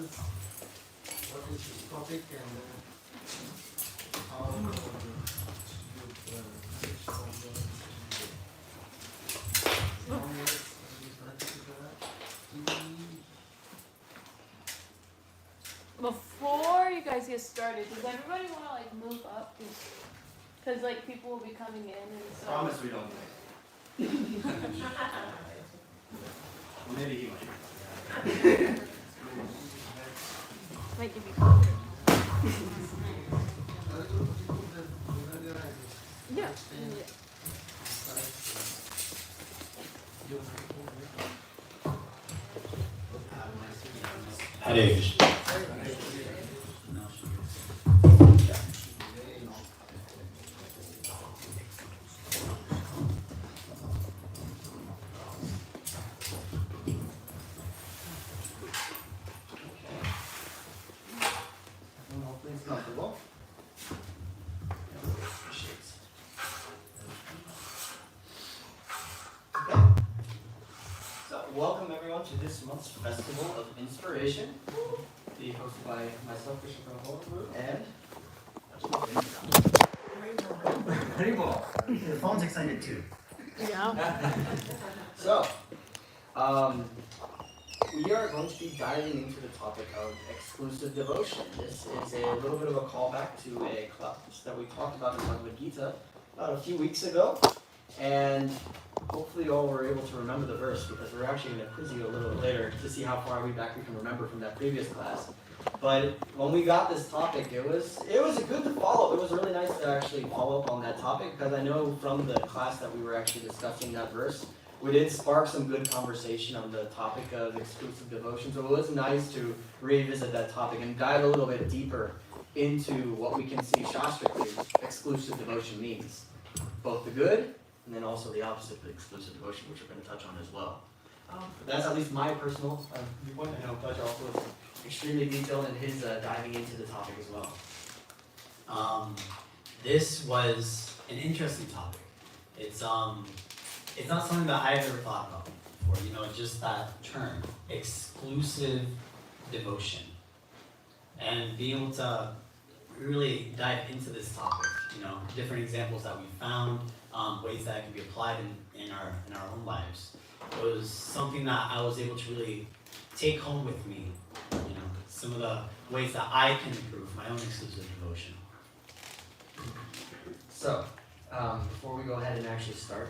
what is the topic and how you Before you guys get started, does everybody want to like move up? Because like people will be coming in and so. Promise we don't. Maybe he might. Might give you confidence. Yeah. Hare Krishna. Welcome everyone to this month's Festival of Inspiration, being hosted by myself, Krishna Prema, and The phone's excited too. Yeah. So, we are going to be diving into the topic of exclusive devotion. This is a little bit of a callback to a class that we talked about in Bhagavad Gita about a few weeks ago, and hopefully you all were able to remember the verse, because we're actually going to quiz you a little bit later to see how far back we can remember from that previous class. But when we got this topic, it was good to follow. It was really nice to actually follow up on that topic, because I know from the class that we were actually discussing that verse, we did spark some good conversation on the topic of exclusive devotion. So it was nice to revisit that topic and dive a little bit deeper into what we can see shastrically exclusive devotion means. Both the good and then also the opposite of exclusive devotion, which we're going to touch on as well. But that's at least my personal viewpoint. I know Bhaja also was extremely detailed in his diving into the topic as well. This was an interesting topic. It's not something that I've ever thought about before. You know, just that term, exclusive devotion, and being able to really dive into this topic. You know, different examples that we found, ways that it can be applied in our own lives. It was something that I was able to really take home with me. You know, some of the ways that I can improve my own exclusive devotion. So, before we go ahead and actually start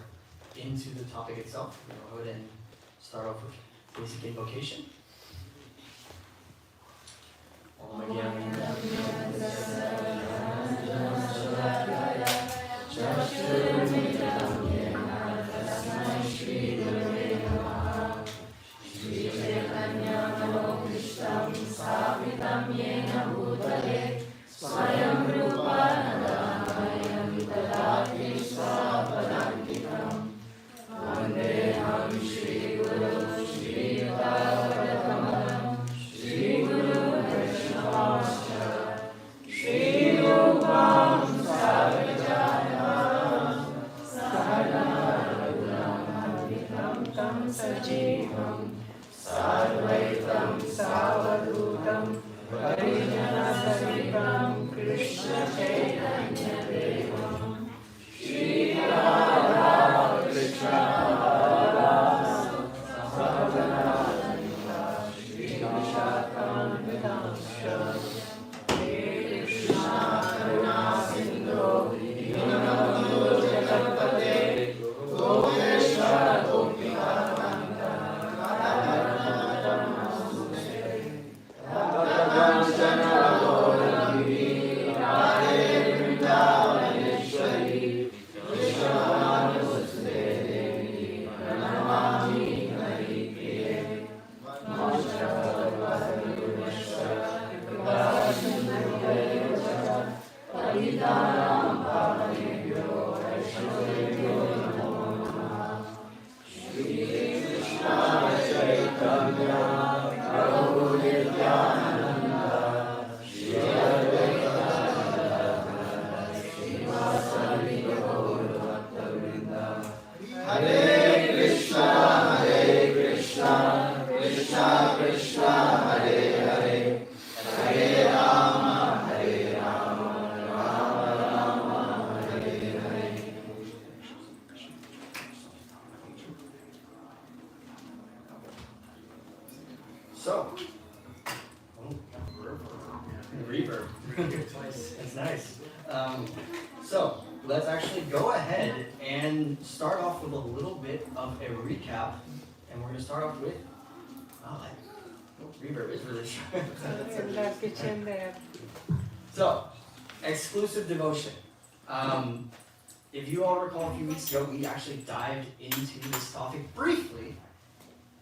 into the topic itself, we'll go ahead and start off with basic invocation. Krishna Krishna Hare Hare So, reverb. That's nice. So, let's actually go ahead and start off with a little bit of a recap. And we're going to start off with, reverb is really strong. So, exclusive devotion. If you all recall a few weeks ago, we actually dived into this topic briefly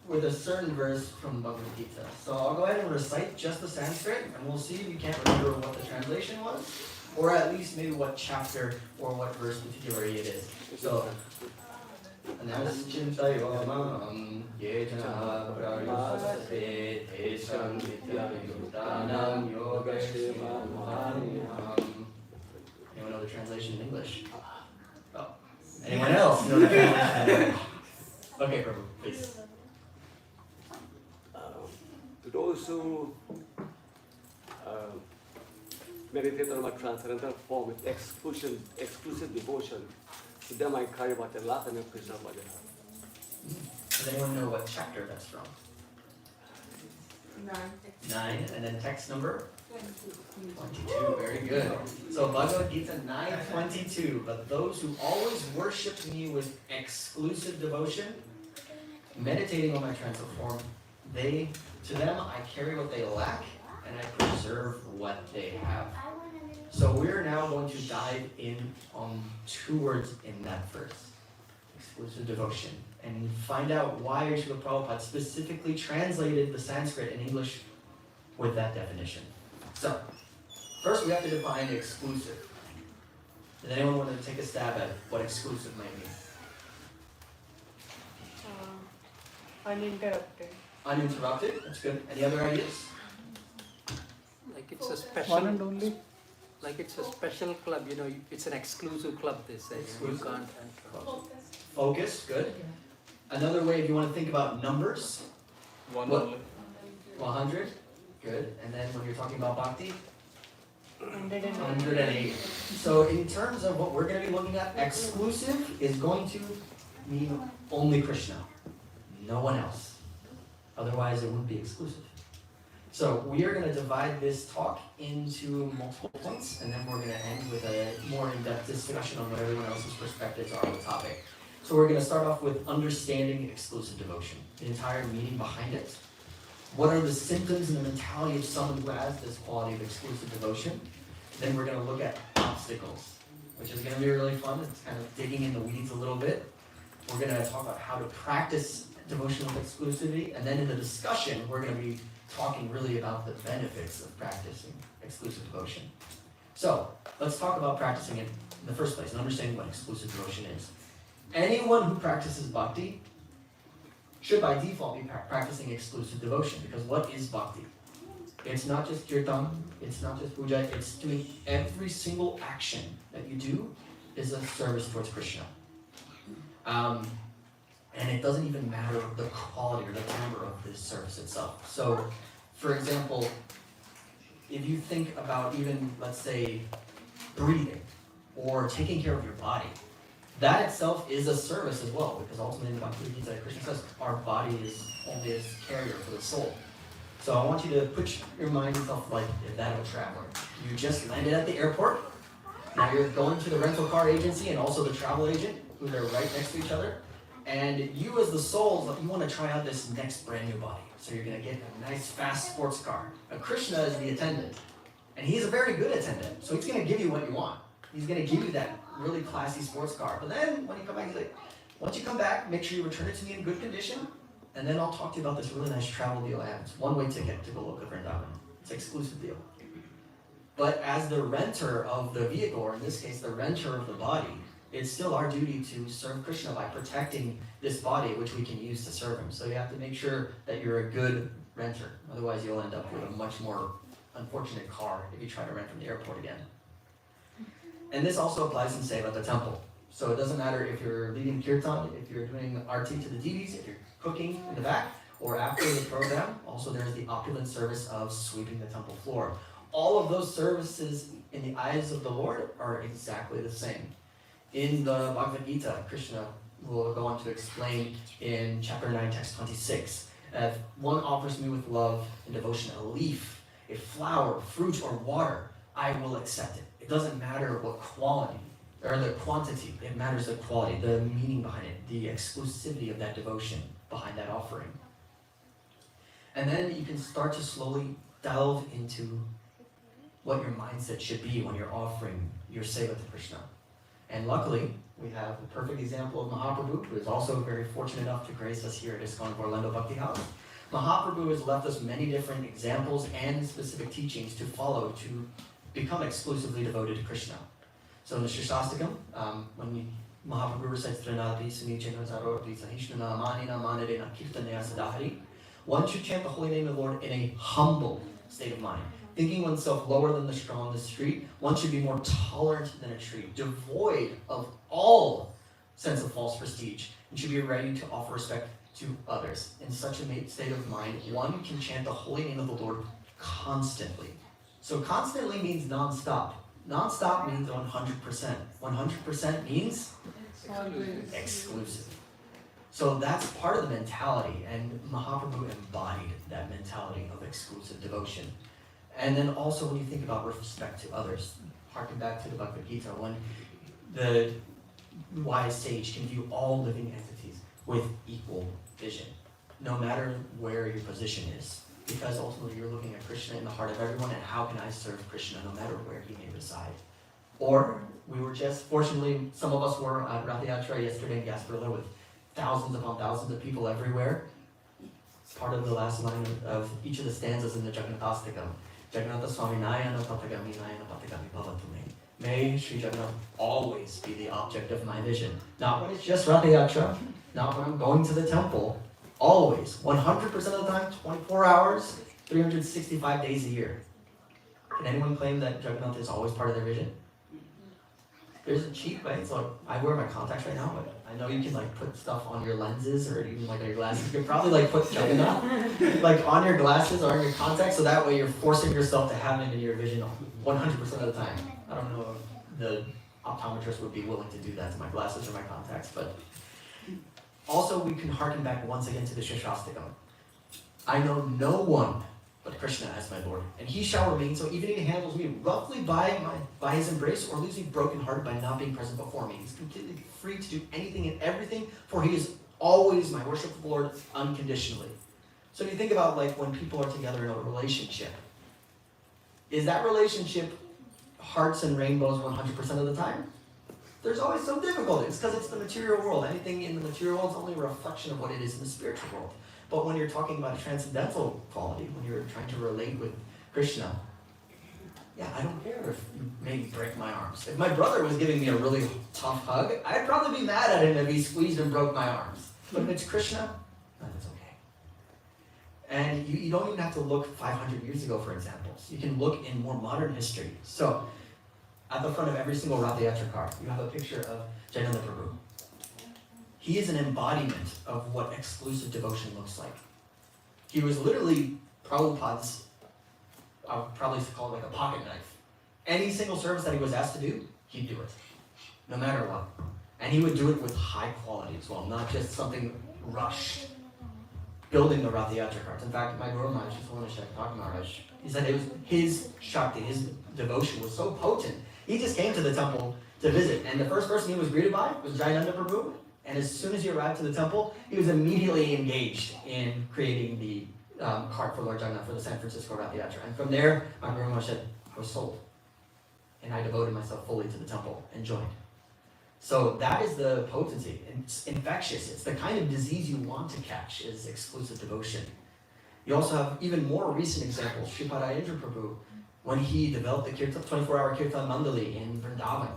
with a certain verse from Bhagavad Gita. So I'll go ahead and recite just the Sanskrit, and we'll see if you can't remember what the translation was, or at least maybe what chapter or what verse particularly it is. So, Anaschintayomam yejana prayusate tesham vidyayuktanam yogashrimanam. Anyone know the translation in English? Oh. Anyone else know the translation in English? Okay, Prema, please. To those who meditate on my transcendental form with exclusive devotion, to them I carry about the lap and Krishna Bhaja. Does anyone know what chapter that's from? 9, and then text number? 22, very good. So Bhagavad Gita 9:22, but those who always worship me with exclusive devotion, meditating on my transcendental form, to them I carry what they lack, and I preserve what they have. So we're now going to dive in on 2 words in that verse, exclusive devotion, and find out why Srila Prabhupada specifically translated the Sanskrit in English with that definition. So, first we have to define exclusive. Does anyone want to take a stab at what exclusive might mean? Uninterrupted. Uninterrupted, that's good. Any other ideas? Like it's a special one and only. Like it's a special club, you know, it's an exclusive club, they say. Exclusive. You can't enter. Focus, good. Another way, if you want to think about numbers, One what? only. 100, good. And then when you're talking about bhakti, 108. 108. So in terms of what we're going to be looking at, exclusive is going to mean only Krishna, no one else. Otherwise, it wouldn't be exclusive. So we are going to divide this talk into multiple points, and then we're going to end with a more in-depth discussion on what everyone else's perspectives are on the topic. So we're going to start off with understanding exclusive devotion, the entire meaning behind it. What are the symptoms and the mentality of someone who has this quality of exclusive devotion? Then we're going to look at obstacles, which is going to be really fun. It's kind of digging in the weeds a little bit. We're going to talk about how to practice devotion with exclusivity, and then in the discussion, we're going to be talking really about the benefits of practicing exclusive devotion. So, let's talk about practicing it in the first place and understanding what exclusive devotion is. Anyone who practices bhakti should by default be practicing exclusive devotion, because what is bhakti? It's not just kirtan, it's not just puja, it's doing every single action that you do is a service towards Krishna. And it doesn't even matter the quality or the timbre of this service itself. So, for example, if you think about even, let's say, breathing or taking care of your body, that itself is a service as well, because ultimately in Bhagavad Gita, Krishna says our body is only a carrier for the soul. So I want you to put your mind yourself like that of a traveler. You just landed at the airport, now you're going to the rental car agency and also the travel agent, who they're right next to each other. And you as the soul, you want to try out this next brand new body. So you're going to get a nice fast sports car. Now Krishna is the attendant. And he's a very good attendant. So he's going to give you what you want. He's going to give you that really classy sports car. But then when you come back, he's like, once you come back, make sure you return it to me in good condition. And then I'll talk to you about this really nice travel deal I have. It's one-way ticket to Goloka Vrindavan. It's an exclusive deal. But as the renter of the vehicle, or in this case, the renter of the body, it's still our duty to serve Krishna by protecting this body, which we can use to serve him. So you have to make sure that you're a good renter. Otherwise, you'll end up with a much more unfortunate car if you try to rent from the airport again. And this also applies in Seva at the temple. So it doesn't matter if you're leading kirtan, if you're doing arti to the deities, if you're cooking in the back, or after the program. Also, there's the opulent service of sweeping the temple floor. All of those services in the eyes of the Lord are exactly the same. In the Bhagavad Gita, Krishna will go on to explain in chapter 9, text 26, If one offers me with love and devotion a leaf, a flower, fruit, or water, I will accept it. It doesn't matter what quality or the quantity, it matters the quality, the meaning behind it, the exclusivity of that devotion behind that offering. And then you can start to slowly delve into what your mindset should be when you're offering your seva to Krishna. And luckily, we have a perfect example of Mahaprabhu, who is also very fortunate enough to grace us here at ISKCON Orlando Bhakti House. Mahaprabhu has left us many different examples and specific teachings to follow to become exclusively devoted to Krishna. So in the Shastakam, when Mahaprabhu recites Trinadi, Sunichena Zaroti, Sahishnana, Manina, Manadena, Kirtanaya Sadahari, one should chant the holy name of the Lord in a humble state of mind. Thinking oneself lower than the straw on the street, one should be more tolerant than a tree, devoid of all sense of false prestige, and should be ready to offer respect to others. In such a state of mind, one can chant the holy name of the Lord constantly. So constantly means non-stop. Non-stop means 100%. 100% means exclusive. So that's part of the mentality, and Mahaprabhu embodied that mentality of exclusive devotion. And then also when you think about respect to others, harken back to the Bhagavad Gita, when the wise sage can view all living entities with equal vision, no matter where your position is. Because ultimately you're looking at Krishna in the heart of everyone, and how can I serve Krishna no matter where he may reside. Or we were just, fortunately, some of us were at Rath Yatra yesterday in Gasparilla with thousands upon thousands of people everywhere. Part of the last line of each of the stanzas in the Jagannathastakam. Jagannatha Swami Nayana Patagami Nayana Patagami Bhavatume. May Sri Jagannath always be the object of my vision. Not when it's just Rath Yatra, not when I'm going to the temple. Always, 100% of the time, 24 hours, 365 days a year. Can anyone claim that Jagannath is always part of their vision? There's a cheap way. So I wear my contacts right now, but I know you can like put stuff on your lenses or even like on your glasses. You could probably like put Jagannath like on your glasses or on your contacts, so that way you're forcing yourself to have him in your vision 100% of the time. I don't know if the optometrist would be willing to do that to my glasses or my contacts, but also we can harken back once again to the Shastakam. I know no one but Krishna as my Lord, and he shall remain so even if he handles me roughly by his embrace, or leaves me brokenhearted by not being present before me. He's completely free to do anything and everything, for he is always my worshipful Lord unconditionally. So if you think about like when people are together in a relationship, is that relationship hearts and rainbows 100% of the time? There's always some difficulties because it's the material world. Anything in the material world is only a reflection of what it is in the spiritual world. But when you're talking about a transcendental quality, when you're trying to relate with Krishna, yeah, I don't care if you maybe break my arms. If my brother was giving me a really tough hug, I'd probably be mad at him if he squeezed and broke my arms. But if it's Krishna, then it's okay. And you don't even have to look 500 years ago for examples. You can look in more modern history. So, at the front of every single Rath Yatra car, you have a picture of Jagannath Prabhu. He is an embodiment of what exclusive devotion looks like. He was literally Prabhupada's, I would probably call it like a pocket knife. Any single service that he was asked to do, he'd do it, no matter what. And he would do it with high quality as well, not just something rushed. Building the Rath Yatra carts. In fact, my Guru Maharaj, he said it was his Shakti, his devotion was so potent. He just came to the temple to visit, and the first person he was greeted by was Jayananda Prabhu. And as soon as he arrived to the temple, he was immediately engaged in creating the cart for Lord Jagannath for the San Francisco Rath Yatra. And from there, my Guru Maharaj said, I was sold. And I devoted myself fully to the temple and joined. So that is the potency. It's infectious. It's the kind of disease you want to catch, is exclusive devotion. You also have even more recent examples. Sripada Indra Prabhu, when he developed the 24-hour Kirtan Mandali in Vrindavan,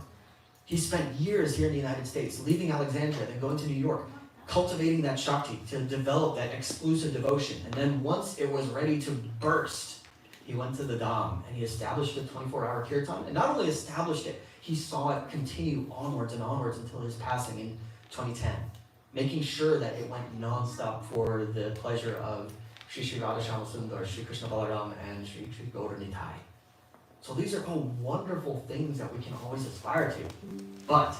he spent years here in the United States, leaving Alexandria, then going to New York, cultivating that Shakti to develop that exclusive devotion. And then once it was ready to burst, he went to the Dham and he established the 24-hour Kirtan. And not only established it, he saw it continue onwards and onwards until his passing in 2010, making sure that it went non-stop for the pleasure of Sri Radha Shyamasundar, Sri Krishna Balaram, and Sri Gaura Nitai. So these are all wonderful things that we can always aspire to. But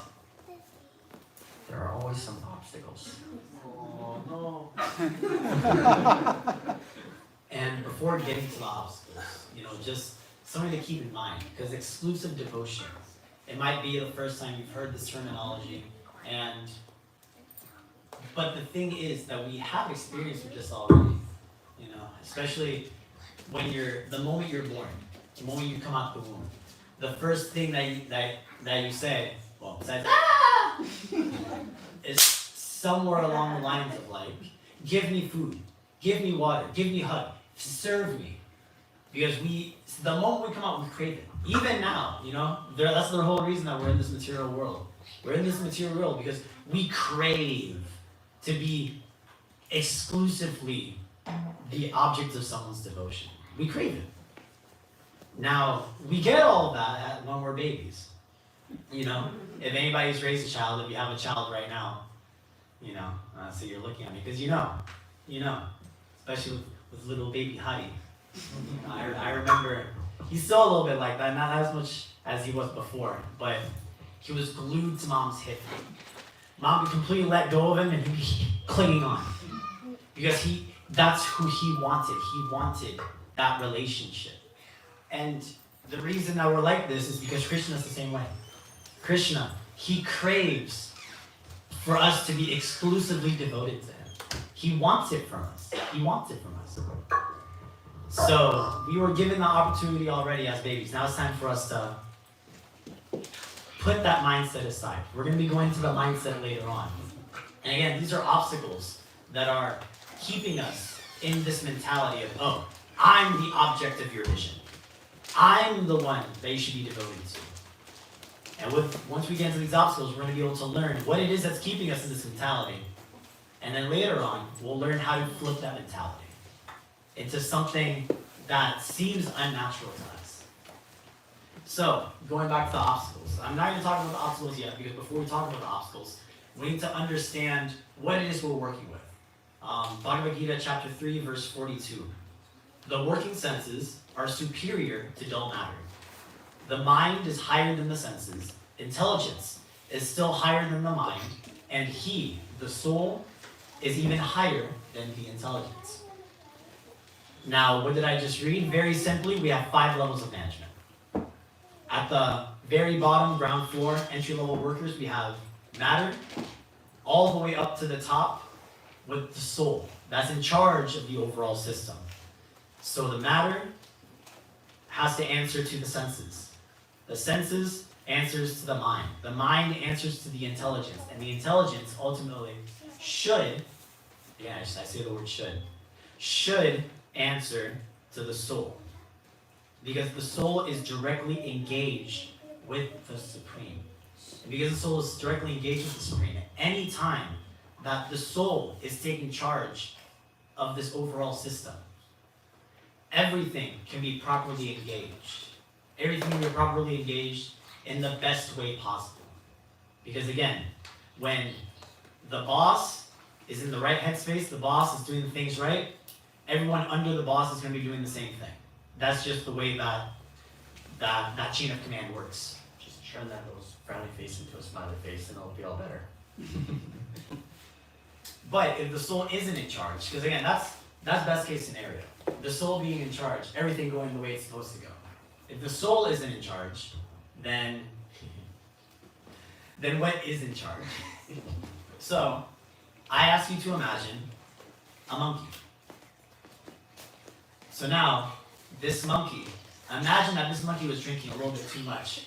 there are always some obstacles. Oh no. And before getting to the obstacles, just something to keep in mind, because exclusive devotion, it might be the first time you've heard this terminology, but the thing is that we have experience with this already, especially the moment you're born, the moment you come out the womb, the first thing that you say, well, besides is somewhere along the lines of like, give me food, give me water, give me a hug, serve me. Because the moment we come out, we crave it. Even now, that's the whole reason that we're in this material world. We're in this material world because we crave to be exclusively the object of someone's devotion. We crave it. Now, we get all of that when we're babies. If anybody's raised a child, if you have a child right now, so you're looking at me because especially with little baby Hadi. I remember he's still a little bit like that, not as much as he was before, but he was glued to mom's hip. Mom would completely let go of him and he'd be clinging on. Because that's who he wanted. He wanted that relationship. And the reason that we're like this is because Krishna's the same way. Krishna, he craves for us to be exclusively devoted to him. He wants it from us. He wants it from us. So we were given the opportunity already as babies. Now it's time for us to put that mindset aside. We're going to be going to the mindset later on. And again, these are obstacles that are keeping us in this mentality of, oh, I'm the object of your vision. I'm the one that you should be devoted to. And once we get into these obstacles, we're going to be able to learn what it is that's keeping us in this mentality. And then later on, we'll learn how to flip that mentality into something that seems unnatural to us. So, going back to the obstacles. I'm not even talking about the obstacles yet, because before we talk about the obstacles, we need to understand what it is we're working with. Bhagavad Gita chapter 3, verse 42. The working senses are superior to dull matter. The mind is higher than the senses. Intelligence is still higher than the mind. And he, the soul, is even higher than the intelligence. Now, what did I just read? Very simply, we have 5 levels of management. At the very bottom, ground floor, entry-level workers, we have matter, all the way up to the top with the soul. That's in charge of the overall system. So the matter has to answer to the senses. The senses answers to the mind. The mind answers to the intelligence. And the intelligence ultimately should say the word should answer to the soul. Because the soul is directly engaged with the Supreme. And because the soul is directly engaged with the Supreme, any time that the soul is taking charge of this overall system, everything can be properly engaged. Everything can be properly engaged in the best way possible. Because again, when the boss is in the right headspace, the boss is doing the things right, everyone under the boss is going to be doing the same thing. That's just the way that chain of command works. Just turn that little frowny face into a smiley face and it'll be all better. But if the soul isn't in charge, because again, that's best case scenario. The soul being in charge, everything going the way it's supposed to go. If the soul isn't in charge, then what is in charge? So, I ask you to imagine a monkey. So now, this monkey, imagine that this monkey was drinking a little bit too much.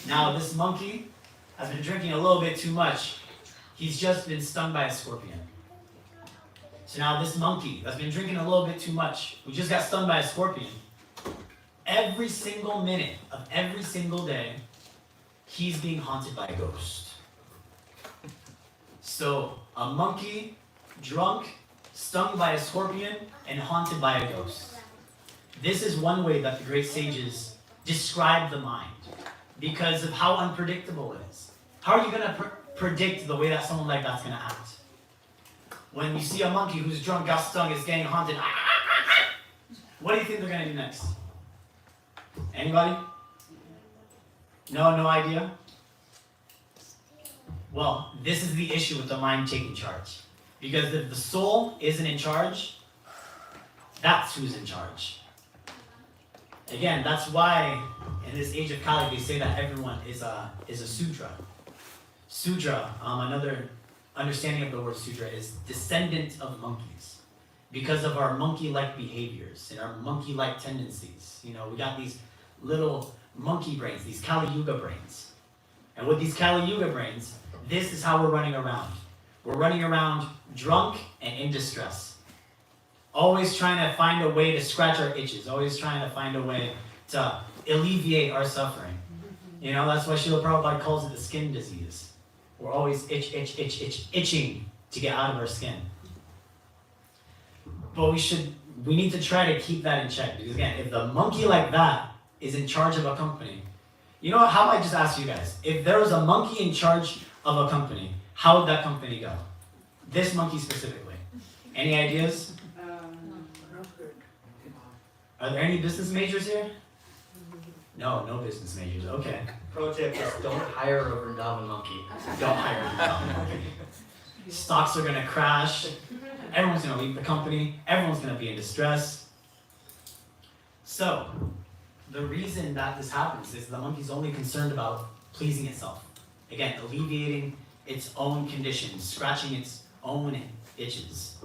Now this monkey has been drinking a little bit too much. He's just been stung by a scorpion. So now this monkey that's been drinking a little bit too much, who just got stung by a scorpion, every single minute of every single day, he's being haunted by a ghost. So a monkey, drunk, stung by a scorpion, and haunted by a ghost. This is one way that the great sages describe the mind, because of how unpredictable it is. How are you going to predict the way that someone like that's going to act? When you see a monkey who's drunk, got stung, is getting haunted, what do you think they're going to do next? Anybody? No idea? Well, this is the issue with the mind taking charge. Because if the soul isn't in charge, that's who's in charge. Again, that's why in this age of Kali they say that everyone is a Sudra. Sudra, another understanding of the word Sudra is descendant of monkeys. Because of our monkey-like behaviors and our monkey-like tendencies. You know, we got these little monkey brains, these Kali Yuga brains. And with these Kali Yuga brains, this is how we're running around. We're running around drunk and in distress. Always trying to find a way to scratch our itches. Always trying to find a way to alleviate our suffering. You know, that's why Srila Prabhupada calls it the skin disease. We're always itching to get out of our skin. But we need to try to keep that in check. Because again, if the monkey like that is in charge of a company, you know what, how about I just ask you guys, if there was a monkey in charge of a company, how would that company go? This monkey specifically. Any ideas? Are there any business majors here? No business majors. Okay. Pro tip is don't hire a Vrindavan monkey. Don't hire a Vrindavan monkey. Stocks are going to crash. Everyone's going to leave the company. Everyone's going to be in distress. So, the reason that this happens is the monkey's only concerned about pleasing itself. Again, alleviating its own conditions, scratching its own itches.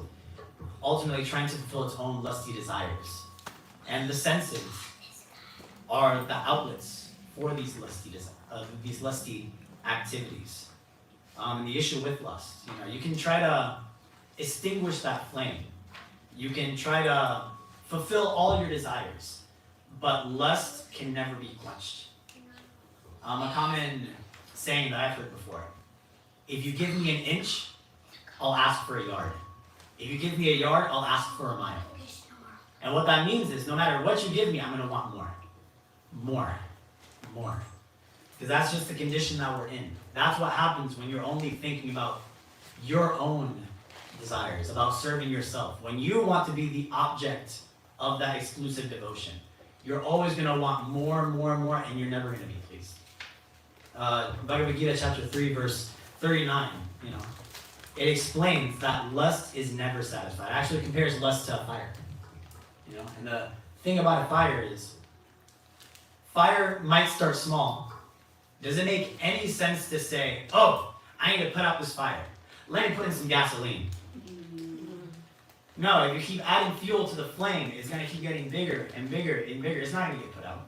Ultimately trying to fulfill its own lusty desires. And the senses are the outlets for these lusty activities. And the issue with lust, you know, you can try to extinguish that flame. You can try to fulfill all your desires, but lust can never be quenched. A common saying that I've heard before: if you give me an inch, I'll ask for a yard. If you give me a yard, I'll ask for a mile. And what that means is, no matter what you give me, I'm going to want more. More. Because that's just the condition that we're in. That's what happens when you're only thinking about your own desires, about serving yourself. When you want to be the object of that exclusive devotion, you're always going to want more, and you're never going to be pleased. Bhagavad Gita chapter 3, verse 39, you know, it explains that lust is never satisfied. It actually compares lust to a fire. You know, and the thing about a fire is, fire might start small. Does it make any sense to say, oh, I need to put out this fire. Let me put in some gasoline. No, if you keep adding fuel to the flame, it's going to keep getting bigger and bigger and bigger. It's not going to get put out.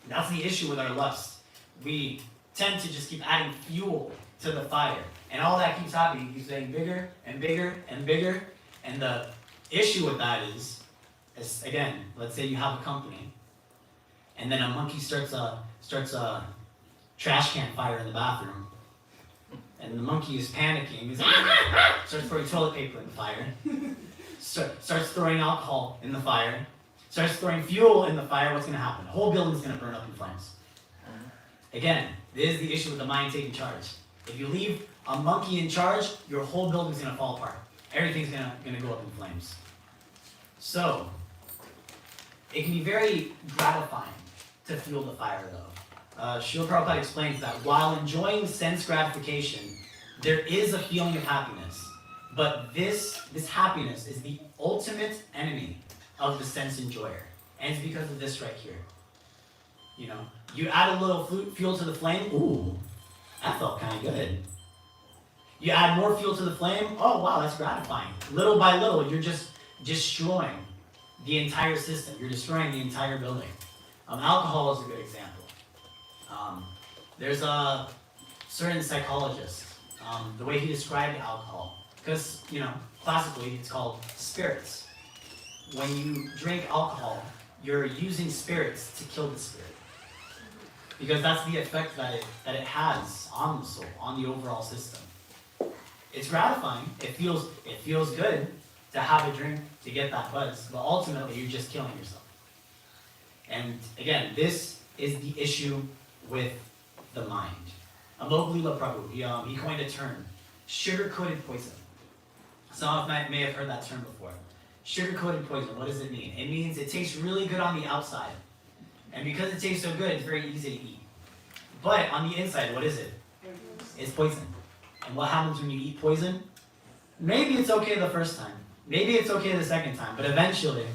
That's the issue with our lust. We tend to just keep adding fuel to the fire. And all that keeps happening. It keeps getting bigger and bigger and bigger. And the issue with that is again, let's say you have a company, and then a monkey starts a trash can fire in the bathroom, and the monkey is panicking. He's like, starts throwing toilet paper in the fire, starts throwing alcohol in the fire, starts throwing fuel in the fire. What's going to happen? The whole building's going to burn up in flames. Again, this is the issue with the mind taking charge. If you leave a monkey in charge, your whole building's going to fall apart. Everything's going to go up in flames. So, it can be very gratifying to fuel the fire, though. Srila Prabhupada explains that while enjoying sense gratification, there is a feeling of happiness. But this happiness is the ultimate enemy of the sense enjoyer. And it's because of this right here. You know, you add a little fuel to the flame, ooh, that felt kind of good. You add more fuel to the flame, oh wow, that's gratifying. Little by little, you're just destroying the entire system. You're destroying the entire building. Alcohol is a good example. There's a certain psychologist, the way he described alcohol, because, you know, classically it's called spirits. When you drink alcohol, you're using spirits to kill the spirit. Because that's the effect that it has on the soul, on the overall system. It's gratifying. It feels good to have a drink, to get that buzz, but ultimately you're just killing yourself. And again, this is the issue with the mind. Lila Prabhu, he coined a term, sugar-coated poison. Some of you may have heard that term before. Sugar-coated poison, what does it mean? It means it tastes really good on the outside. And because it tastes so good, it's very easy to eat. But on the inside, what is it? It's poison. And what happens when you eat poison? Maybe it's okay the first time. Maybe it's okay the second time. But eventually,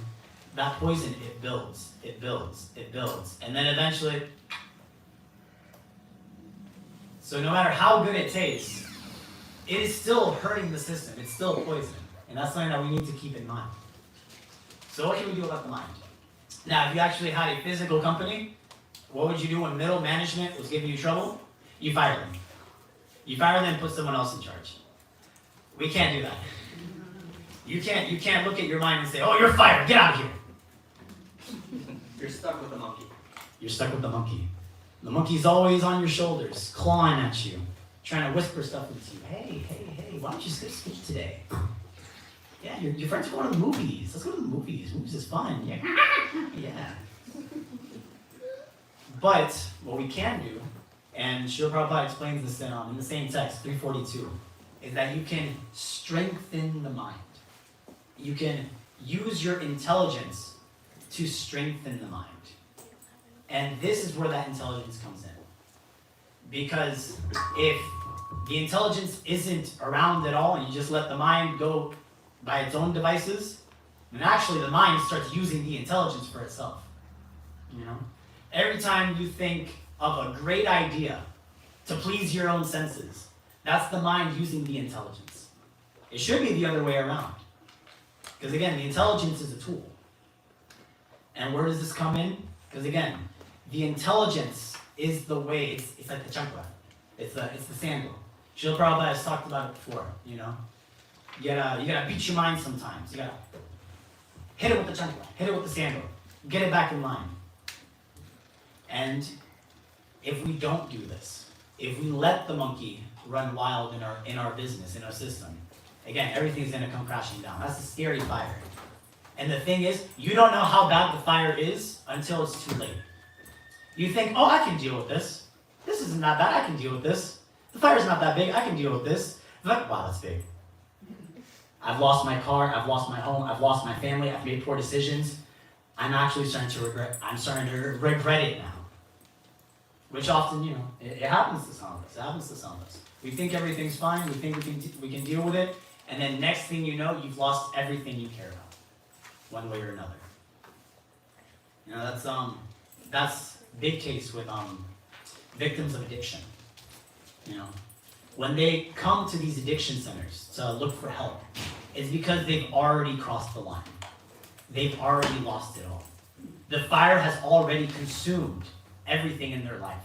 that poison, it builds. It builds. It builds. And then eventually... So no matter how good it tastes, it is still hurting the system. It's still poison. And that's something that we need to keep in mind. So what can we do about the mind? Now, if you actually had a physical company, what would you do when middle management was giving you trouble? You fire them. You fire them and put someone else in charge. We can't do that. You can't look at your mind and say, oh, you're fired, get out of here. You're stuck with the monkey. You're stuck with the monkey. The monkey's always on your shoulders, clawing at you, trying to whisper stuff into you. Hey, why don't you skip speech today? Yeah, your friends are going to the movies. Let's go to the movies. Movies is fun. Yeah. Yeah. But what we can do, and Srila Prabhupada explains this in the same text, 342, is that you can strengthen the mind. You can use your intelligence to strengthen the mind. And this is where that intelligence comes in. Because if the intelligence isn't around at all and you just let the mind go by its own devices, then actually the mind starts using the intelligence for itself. You know? Every time you think of a great idea to please your own senses, that's the mind using the intelligence. It should be the other way around. Because again, the intelligence is a tool. And where does this come in? Because again, the intelligence is the way, it's like the chankra. It's the sandal. Srila Prabhupada has talked about it before, you know? You gotta beat your mind sometimes. You gotta hit it with the chankra, hit it with the sandal, get it back in line. And if we don't do this, if we let the monkey run wild in our business, in our system, again, everything's gonna come crashing down. That's a scary fire. And the thing is, you don't know how bad the fire is until it's too late. You think, oh, I can deal with this. This isn't that bad, I can deal with this. The fire's not that big, I can deal with this. Like, wow, that's big. I've lost my car, I've lost my home, I've lost my family, I've made poor decisions. I'm starting to regret it now. Which often, you know, it happens to some of us. We think everything's fine, we think we can deal with it, and then next thing you know, you've lost everything you care about, one way or another. You know, that's big case with victims of addiction. You know, when they come to these addiction centers to look for help, it's because they've already crossed the line. They've already lost it all. The fire has already consumed everything in their life.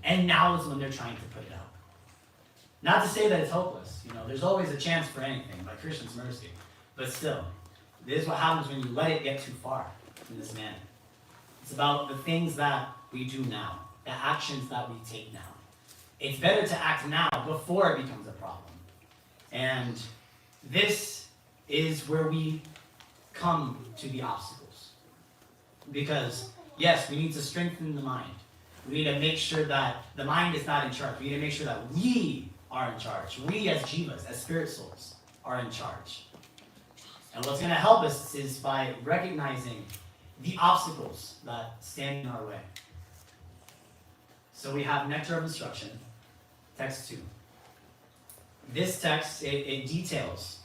And now is when they're trying to put it out. Not to say that it's hopeless. You know, there's always a chance for anything by Krishna's mercy. But still, this is what happens when you let it get too far in this manner. It's about the things that we do now, the actions that we take now. It's better to act now before it becomes a problem. And this is where we come to the obstacles. Because, yes, we need to strengthen the mind. We need to make sure that the mind is not in charge. We need to make sure that we are in charge. We as jivas, as spirit souls, are in charge. And what's going to help us is by recognizing the obstacles that stand in our way. So we have Nectar of Instruction, text 2. This text, it details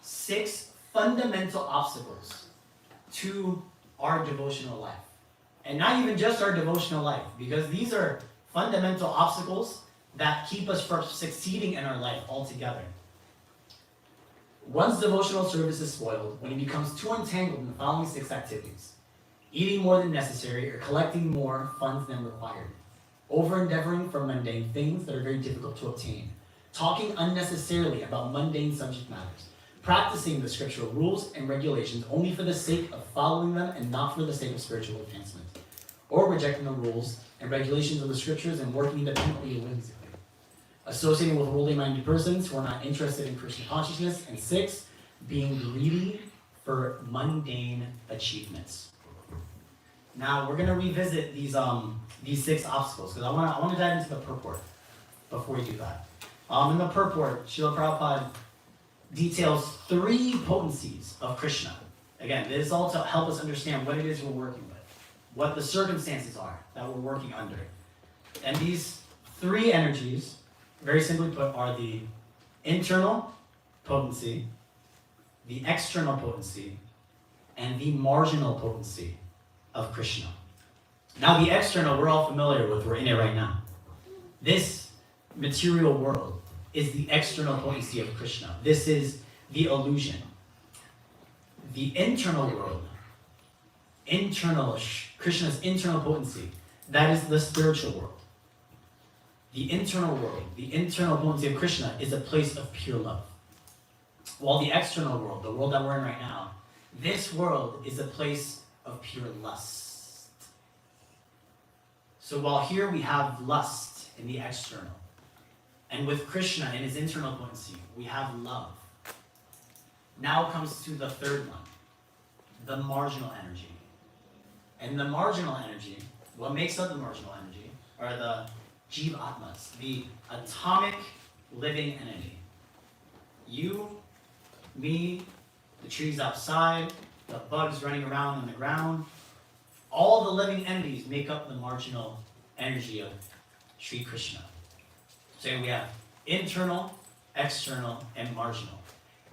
6 fundamental obstacles to our devotional life. And not even just our devotional life, because these are fundamental obstacles that keep us from succeeding in our life altogether. One's devotional service is spoiled when he becomes too entangled in the following 6 activities: eating more than necessary or collecting more funds than required, over-endeavoring for mundane things that are very difficult to obtain, talking unnecessarily about mundane subject matters, practicing the scriptural rules and regulations only for the sake of following them and not for the sake of spiritual advancement, or rejecting the rules and regulations of the scriptures and working independently and whimsically, associating with worldly-minded persons who are not interested in Krishna consciousness, and 6, being greedy for mundane achievements. Now we're going to revisit these 6 obstacles because I want to dive into the purport before we do that. In the purport, Srila Prabhupada details 3 potencies of Krishna. Again, this is all to help us understand what it is we're working with, what the circumstances are that we're working under. And these 3 energies very simply put, are the internal potency, the external potency, and the marginal potency of Krishna. Now the external we're all familiar with, we're in it right now. This material world is the external potency of Krishna. This is the illusion. The internal world, Krishna's internal potency, that is the spiritual world. The internal world, the internal potency of Krishna is a place of pure love. While the external world, the world that we're in right now, this world is a place of pure lust. So while here we have lust in the external, and with Krishna in his internal potency, we have love. Now comes to the third one, the marginal energy. And the marginal energy, what makes up the marginal energy, are the Jiva Atmas, the atomic living entity. You, me, the trees outside, the bugs running around on the ground, all the living entities make up the marginal energy of Sri Krishna. So we have internal, external, and marginal.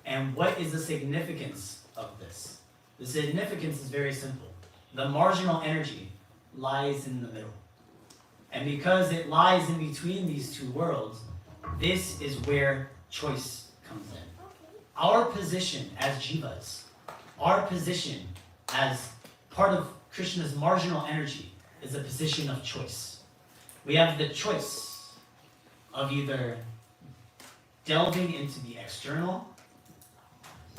And what is the significance of this? The significance is very simple. The marginal energy lies in the middle. And because it lies in between these two worlds, this is where choice comes in. Our position as jivas, our position as part of Krishna's marginal energy is a position of choice. We have the choice of either delving into the external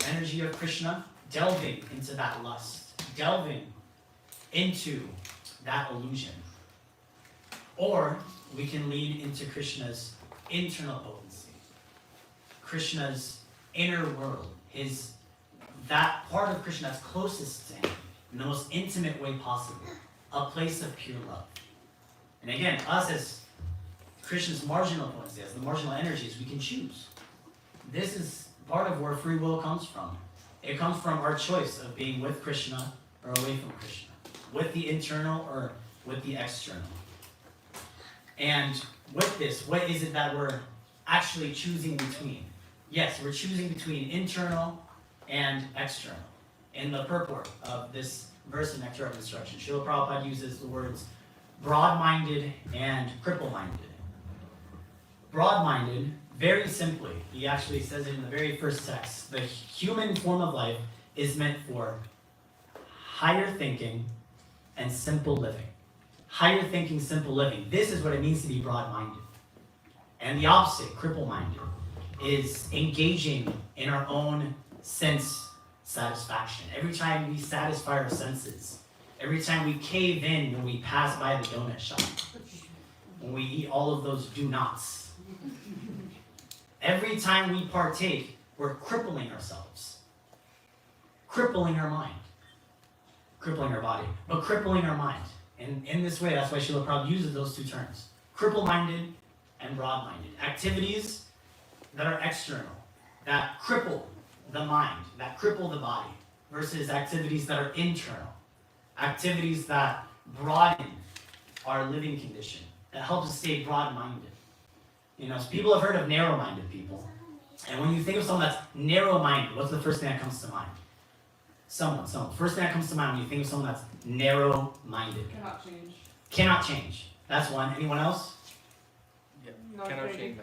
energy of Krishna, delving into that lust, delving into that illusion. Or we can lean into Krishna's internal potency, Krishna's inner world, that part of Krishna that's closest to him in the most intimate way possible, a place of pure love. And again, us as Krishna's marginal potency, as the marginal energies, we can choose. This is part of where free will comes from. It comes from our choice of being with Krishna or away from Krishna, with the internal or with the external. And with this, what is it that we're actually choosing between? Yes, we're choosing between internal and external. In the purport of this verse in Nectar of Instruction, Srila Prabhupada uses the words broad-minded and cripple-minded. Broad-minded, very simply, he actually says it in the very first text, the human form of life is meant for higher thinking and simple living. Higher thinking, simple living. This is what it means to be broad-minded. And the opposite, cripple-minded, is engaging in our own sense satisfaction. Every time we satisfy our senses, every time we cave in when we pass by the donut shop, when we eat all of those do-nots, every time we partake, we're crippling ourselves, crippling our mind, crippling our body, but crippling our mind. And in this way, that's why Srila Prabhupada uses those two terms, cripple-minded and broad-minded. Activities that are external, that cripple the mind, that cripple the body, versus activities that are internal, activities that broaden our living condition, that help us stay broad-minded. You know, so people have heard of narrow-minded people. And when you think of someone that's narrow-minded, what's the first thing that comes to mind? Someone. First thing that comes to mind when you think of someone that's narrow-minded. Cannot change. Cannot change. That's one. Anyone else? Not Cannot ready. change.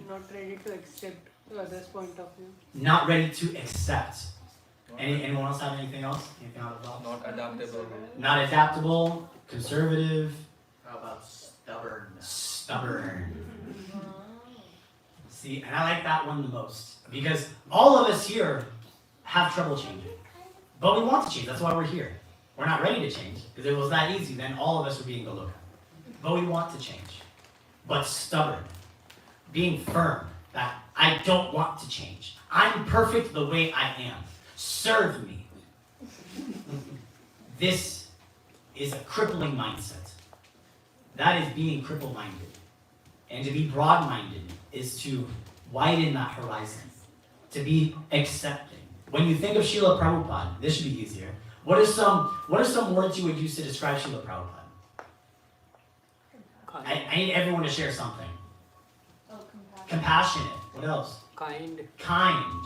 Not ready to accept the other's point of view. Not ready to accept. Anyone else have anything else? Anything out of thought? Not adaptable. Not adaptable, conservative, How about stubborn? stubborn. See, and I like that one the most because all of us here have trouble changing, but we want to change. That's why we're here. We're not ready to change because if it was that easy, then all of us would be in Goloka. But we want to change. But stubborn, being firm that I don't want to change. I'm perfect the way I am. Serve me. This is a crippling mindset. That is being cripple-minded. And to be broad-minded is to widen that horizon, to be accepting. When you think of Srila Prabhupada, this should be easier. What are some words you would use to describe Srila Prabhupada? I need everyone to share something. compassionate. What else? Kind. Kind,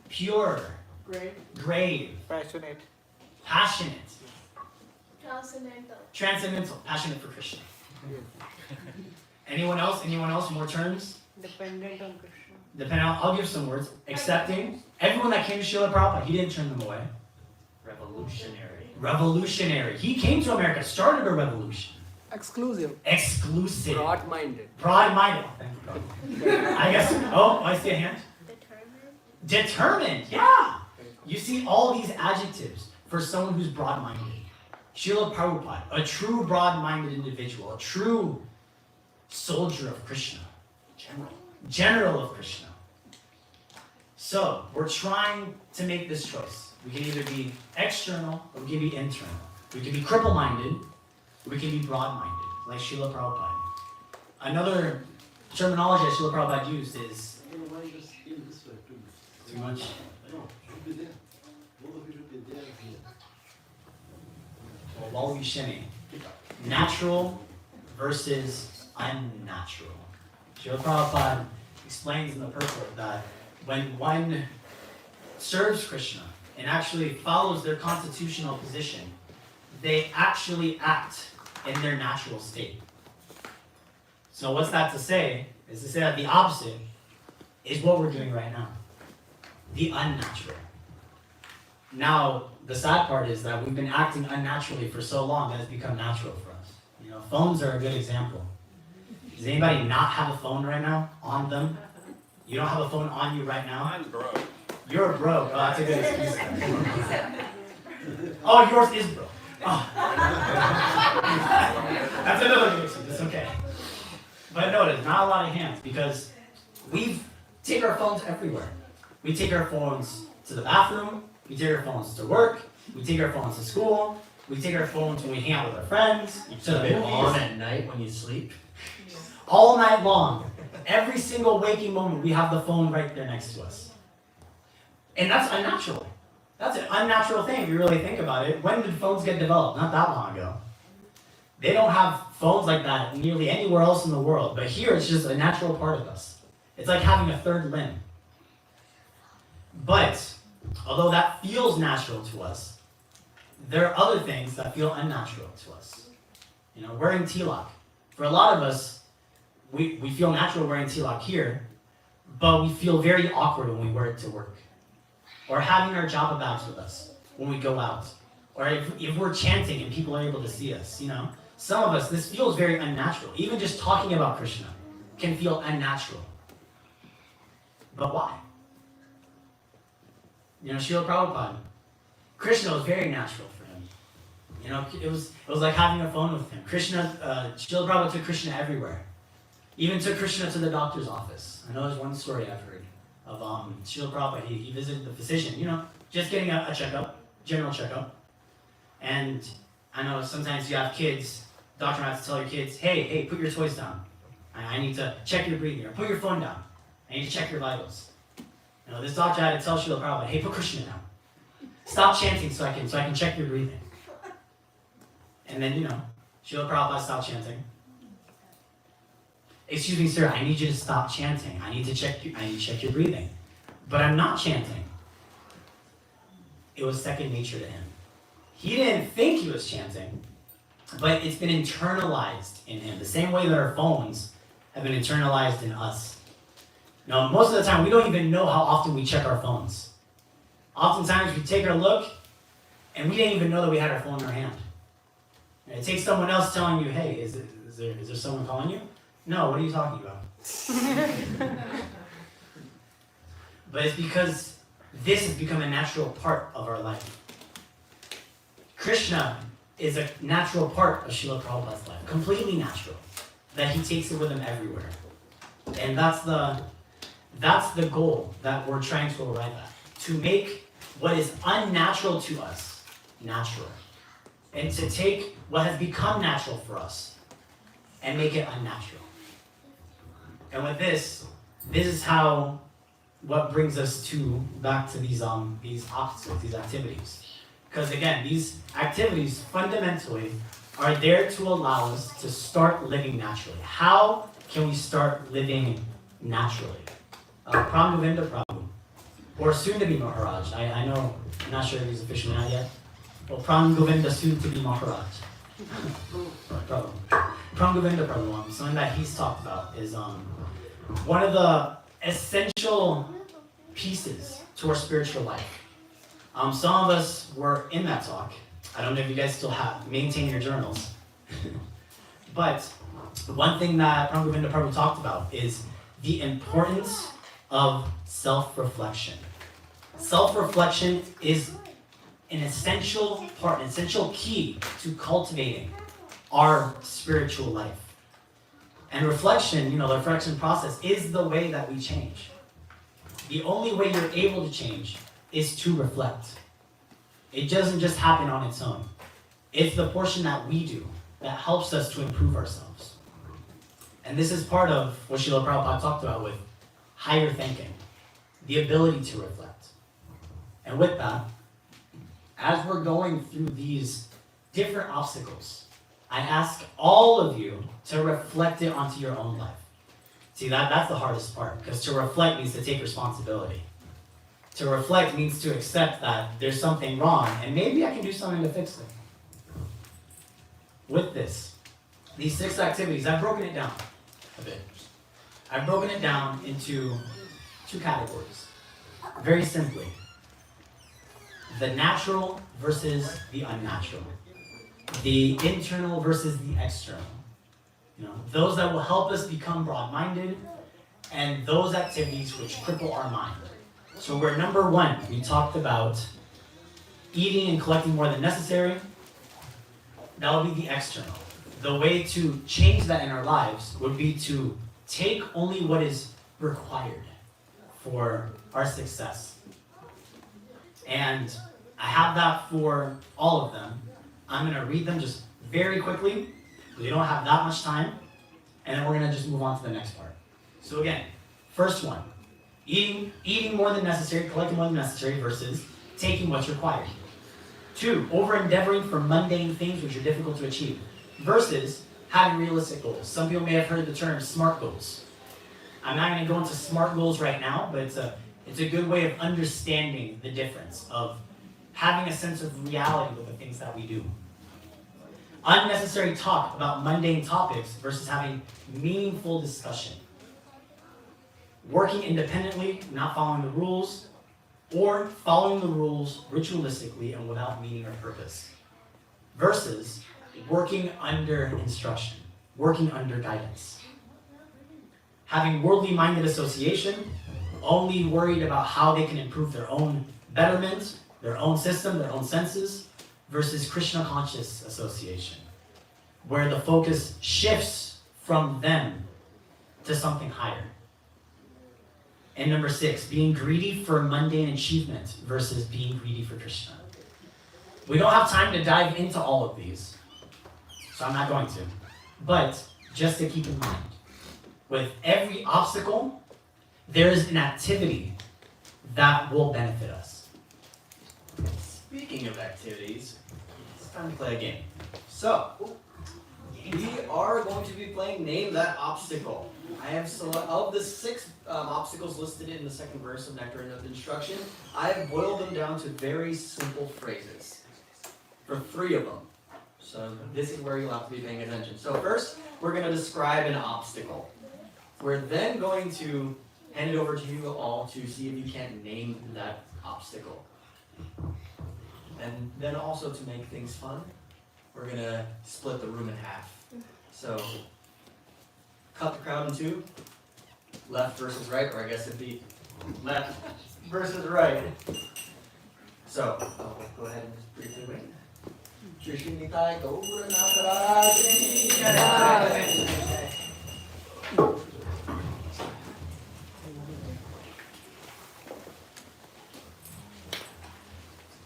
pure, Great. grave, Passionate. passionate, Transcendental. transcendental, passionate for Krishna. Anyone else? Anyone else? More terms? Dependent on Krishna. Depending on, I'll give some words. Accepting. Everyone that came to Srila Prabhupada, he didn't turn them away. Revolutionary. Revolutionary. He came to America, started a revolution. Exclusive. Exclusive. Broad-minded. Broad-minded. Thank you, Prabhupada. I guess, oh, I see a hand. Determined. Determined, yeah. You see all these adjectives for someone who's broad-minded. Srila Prabhupada, a true broad-minded individual, a true soldier of Krishna. General of Krishna. So, we're trying to make this choice. We can either be external or we can be internal. We can be cripple-minded or we can be broad-minded, like Srila Prabhupada. Another terminology that Srila Prabhupada used is too much. Well, we shimmy. Natural versus unnatural. Srila Prabhupada explains in the purport that when one serves Krishna and actually follows their constitutional position, they actually act in their natural state. So what's that to say? Is to say that the opposite is what we're doing right now. The unnatural. Now, the sad part is that we've been acting unnaturally for so long that it's become natural for us. You know, phones are a good example. Does anybody not have a phone right now on them? You don't have a phone on you right now? I'm broke. You're broke. Oh, that's a good excuse. Oh, yours is broke. Oh. That's another good excuse. It's okay. But notice, not a lot of hands because we take our phones everywhere. We take our phones to the bathroom. We take our phones to work. We take our phones to school. We take our phones when we hang out with our friends. To the movies. On at night when you sleep. All night long. Every single waking moment, we have the phone right there next to us. And that's unnatural. That's an unnatural thing if you really think about it. When did phones get developed? Not that long ago. They don't have phones like that nearly anywhere else in the world. But here, it's just a natural part of us. It's like having a third limb. But, although that feels natural to us, there are other things that feel unnatural to us. You know, wearing tilak. For a lot of us, we feel natural wearing tilak here, but we feel very awkward when we wear it to work. Or having our japa bags with us when we go out. Or if we're chanting and people are able to see us, you know. Some of us, this feels very unnatural. Even just talking about Krishna can feel unnatural. But why? You know, Srila Prabhupada, Krishna was very natural for him. You know, it was like having a phone with him. Srila Prabhupada took Krishna everywhere. Even took Krishna to the doctor's office. I know there's one story I've heard of Srila Prabhupada. He visited the physician, you know, just getting a checkup, general checkup. And I know sometimes you have kids, doctor has to tell your kids, hey, put your toys down. I need to check your breathing, or put your phone down. I need to check your vitals. You know, this doctor had to tell Srila Prabhupada, hey, put Krishna down. Stop chanting so I can check your breathing. And then, you know, Srila Prabhupada stopped chanting. Excuse me, sir, I need you to stop chanting. I need to check your breathing. But I'm not chanting. It was second nature to him. He didn't think he was chanting, but it's been internalized in him. The same way that our phones have been internalized in us. Now, most of the time, we don't even know how often we check our phones. Oftentimes, we take our look, and we didn't even know that we had our phone in our hand. And it takes someone else telling you, hey, is there someone calling you? No, what are you talking about? But it's because this has become a natural part of our life. Krishna is a natural part of Srila Prabhupada's life, completely natural, that he takes it with him everywhere. And that's the goal that we're trying to arrive at, to make what is unnatural to us natural, and to take what has become natural for us and make it unnatural. And with this is how, what brings us back to these obstacles, these activities. Because again, these activities fundamentally are there to allow us to start living naturally. How can we start living naturally. Prem Govinda Prabhu, or soon to be Maharaj. I know, I'm not sure if he's officially not yet. Well, Prem Govinda soon to be Maharaj. Prabhu. Prem Govinda Prabhu, something that he's talked about is one of the essential pieces to our spiritual life. Some of us were in that talk. I don't know if you guys still maintain your journals. But one thing that Prem Govinda Prabhu talked about is the importance of self-reflection. Self-reflection is an essential part, an essential key to cultivating our spiritual life. And reflection, the reflection process is the way that we change. The only way you're able to change is to reflect. It doesn't just happen on its own. It's the portion that we do that helps us to improve ourselves. And this is part of what Srila Prabhupada talked about with higher thinking, the ability to reflect. And with that, as we're going through these different obstacles, I ask all of you to reflect it onto your own life. See, that's the hardest part, because to reflect means to take responsibility. To reflect means to accept that there's something wrong, and maybe I can do something to fix it. With this, these 6 activities, I've broken it down a bit. I've broken it down into 2 categories. Very simply, the natural versus the unnatural. The internal versus the external. Those that will help us become broad-minded, and those activities which cripple our mind. So we're number 1, we talked about eating and collecting more than necessary. That will be the external. The way to change that in our lives would be to take only what is required for our success. And I have that for all of them. I'm going to read them just very quickly. We don't have that much time. And then we're going to just move on to the next part. So again, first one, eating more than necessary, collecting more than necessary versus taking what's required. 2, over-endeavoring for mundane things which are difficult to achieve versus having realistic goals. Some people may have heard the term SMART goals. I'm not going to go into SMART goals right now, but it's a good way of understanding the difference of having a sense of reality with the things that we do. Unnecessary talk about mundane topics versus having meaningful discussion. Working independently, not following the rules, or following the rules ritualistically and without meaning or purpose. Versus working under instruction, working under guidance. Having worldly-minded association, only worried about how they can improve their own betterment, their own system, their own senses, versus Krishna-conscious association, where the focus shifts from them to something higher. And number 6, being greedy for mundane achievement versus being greedy for Krishna. We don't have time to dive into all of these, so I'm not going to. But just to keep in mind, with every obstacle, there is an activity that will benefit us. Speaking of activities, it's time to play a game. So, we are going to be playing Name That Obstacle. I have of the 6 obstacles listed in the second verse of Nectar of Instruction, I have boiled them down to very simple phrases for 3 of them. So this is where you'll have to be paying attention. So first, we're going to describe an obstacle. We're then going to hand it over to you all to see if you can name that obstacle. And then also to make things fun, we're going to split the room in half. So cut the crowd in 2, left versus right, or I guess it'd be left versus right. So, I'll go ahead and just briefly wait. Trishinitai Gaura Nakarati.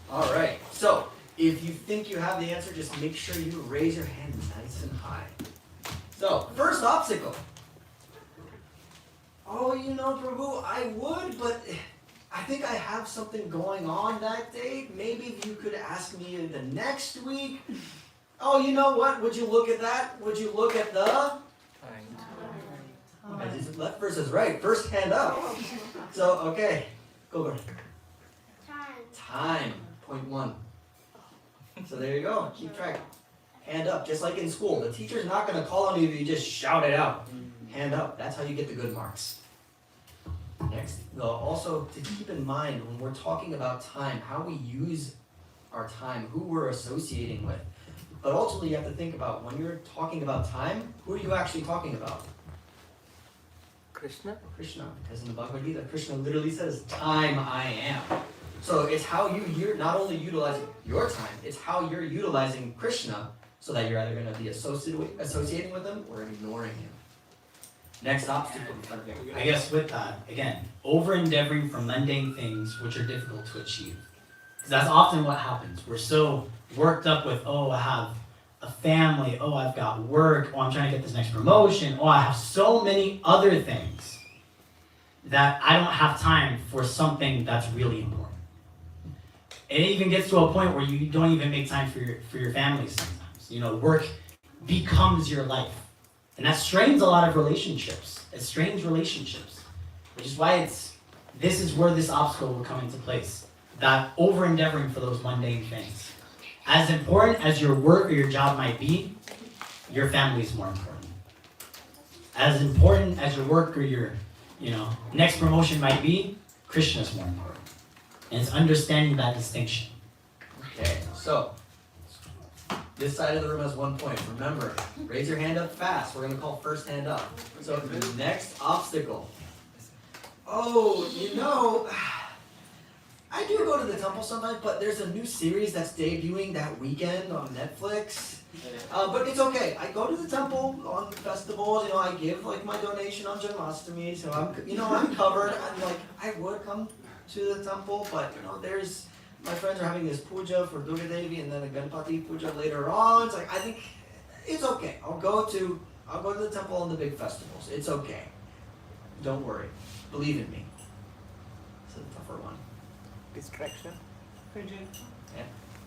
All right, so if you think you have the answer, just make sure you raise your hand nice and high. So, first obstacle. Oh, Prabhu, I would, but I think I have something going on that day. Maybe if you could ask me the next week. Oh, you know what? Would you look at that? Would you look at the Okay, this is left versus right. First hand up. So, okay. Go, girl. Time. Point 1. So there you go. Keep track. Hand up, just like in school. The teacher's not going to call on you if you just shout it out. Hand up. That's how you get the good marks. Next, also to keep in mind when we're talking about time, how we use our time, who we're associating with. But ultimately, you have to think about when you're talking about time, who are you actually talking about? Krishna? Krishna, because in the Bhagavad Gita, Krishna literally says, "Time I am." So it's how you're not only utilizing your time, it's how you're utilizing Krishna, so that you're either going to be associating with him or ignoring him. Next obstacle in front of you. I guess with that, again, over-endeavoring for mundane things which are difficult to achieve. Because that's often what happens. We're so worked up with, oh, I have a family, oh, I've got work, oh, I'm trying to get this next promotion, oh, I have so many other things that I don't have time for something that's really important. It even gets to a point where you don't even make time for your family sometimes. You know, work becomes your life. And that strains a lot of relationships. It strains relationships. Which is why this is where this obstacle will come into place. That over-endeavoring for those mundane things. As important as your work or your job might be, your family is more important. As important as your work or your, next promotion might be, Krishna is more important. And it's understanding that distinction. Okay, so this side of the room has 1 point. Remember, raise your hand up fast. We're going to call first hand up. So the next obstacle. Oh, I do go to the temple sometimes, but there's a new series that's debuting that weekend on Netflix. But it's okay. I go to the temple on festivals. I give my donation on Janmashtami, so I'm covered. I would come to the temple, but there's my friends are having this puja for Durga Devi and then a Ganpati puja later on. It's I think it's okay. I'll go to the temple on the big festivals. It's okay. Don't worry. Believe in me. It's a tougher one. Distraction? Yeah.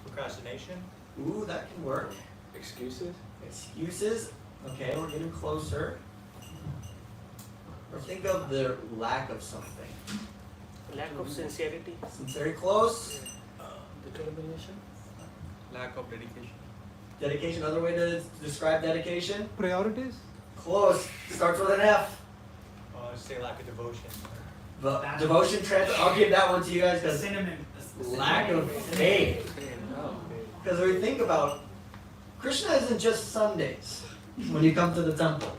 Procrastination? Ooh, that can work. Excuses? Excuses. Okay, we're getting closer. Or think of the lack of something. Lack of sincerity? Very close. Determination? Lack of dedication? Dedication, another way to describe dedication? Priorities? Close. Starts with an F. Say lack of devotion. But devotion, I'll give that one to you guys because lack of faith. Because when we think about, Krishna isn't just Sundays when you come to the temple.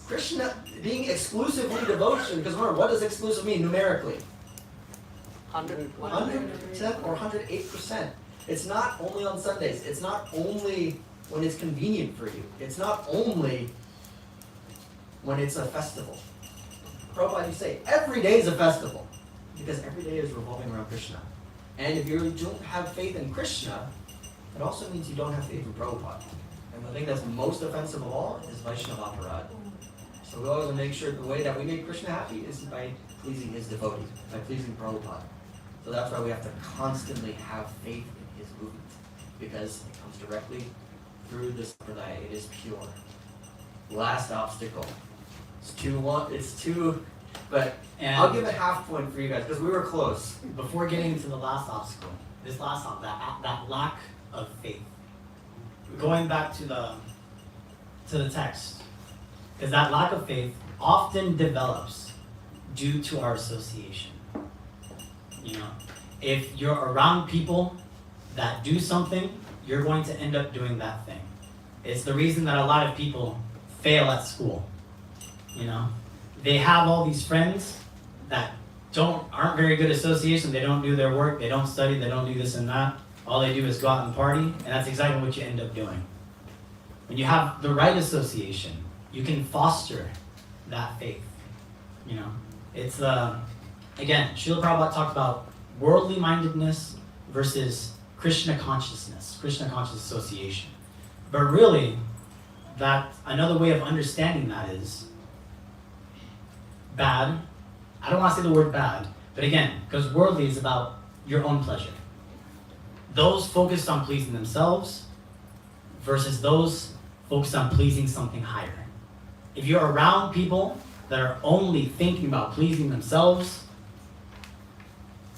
Krishna being exclusively devotion, because remember, what does exclusive mean numerically? 100% or 108%. It's not only on Sundays. It's not only when it's convenient for you. It's not only when it's a festival. Prabhupada, you say, every day is a festival. Because every day is revolving around Krishna. And if you don't have faith in Krishna, it also means you don't have faith in Prabhupada. And the thing that's most offensive of all is Vaishnava aparad. So we always want to make sure the way that we make Krishna happy is by pleasing his devotees, by pleasing Prabhupada. So that's why we have to constantly have faith in his movement. Because it comes directly through this sampradaya. It is pure. Last obstacle. It's two, but I'll give a half point for you guys because we were close. Before getting to the last obstacle, that lack of faith. Going back to the text, because that lack of faith often develops due to our association. If you're around people that do something, you're going to end up doing that thing. It's the reason that a lot of people fail at school. They have all these friends that aren't very good association. They don't do their work. They don't study. They don't do this and that. All they do is go out and party, and that's exactly what you end up doing. When you have the right association, you can foster that faith. It's again, Srila Prabhupada talked about worldly mindedness versus Krishna consciousness, Krishna conscious association. But really, that another way of understanding that is bad. I don't want to say the word bad, but again, because worldly is about your own pleasure. Those focused on pleasing themselves versus those focused on pleasing something higher. If you're around people that are only thinking about pleasing themselves,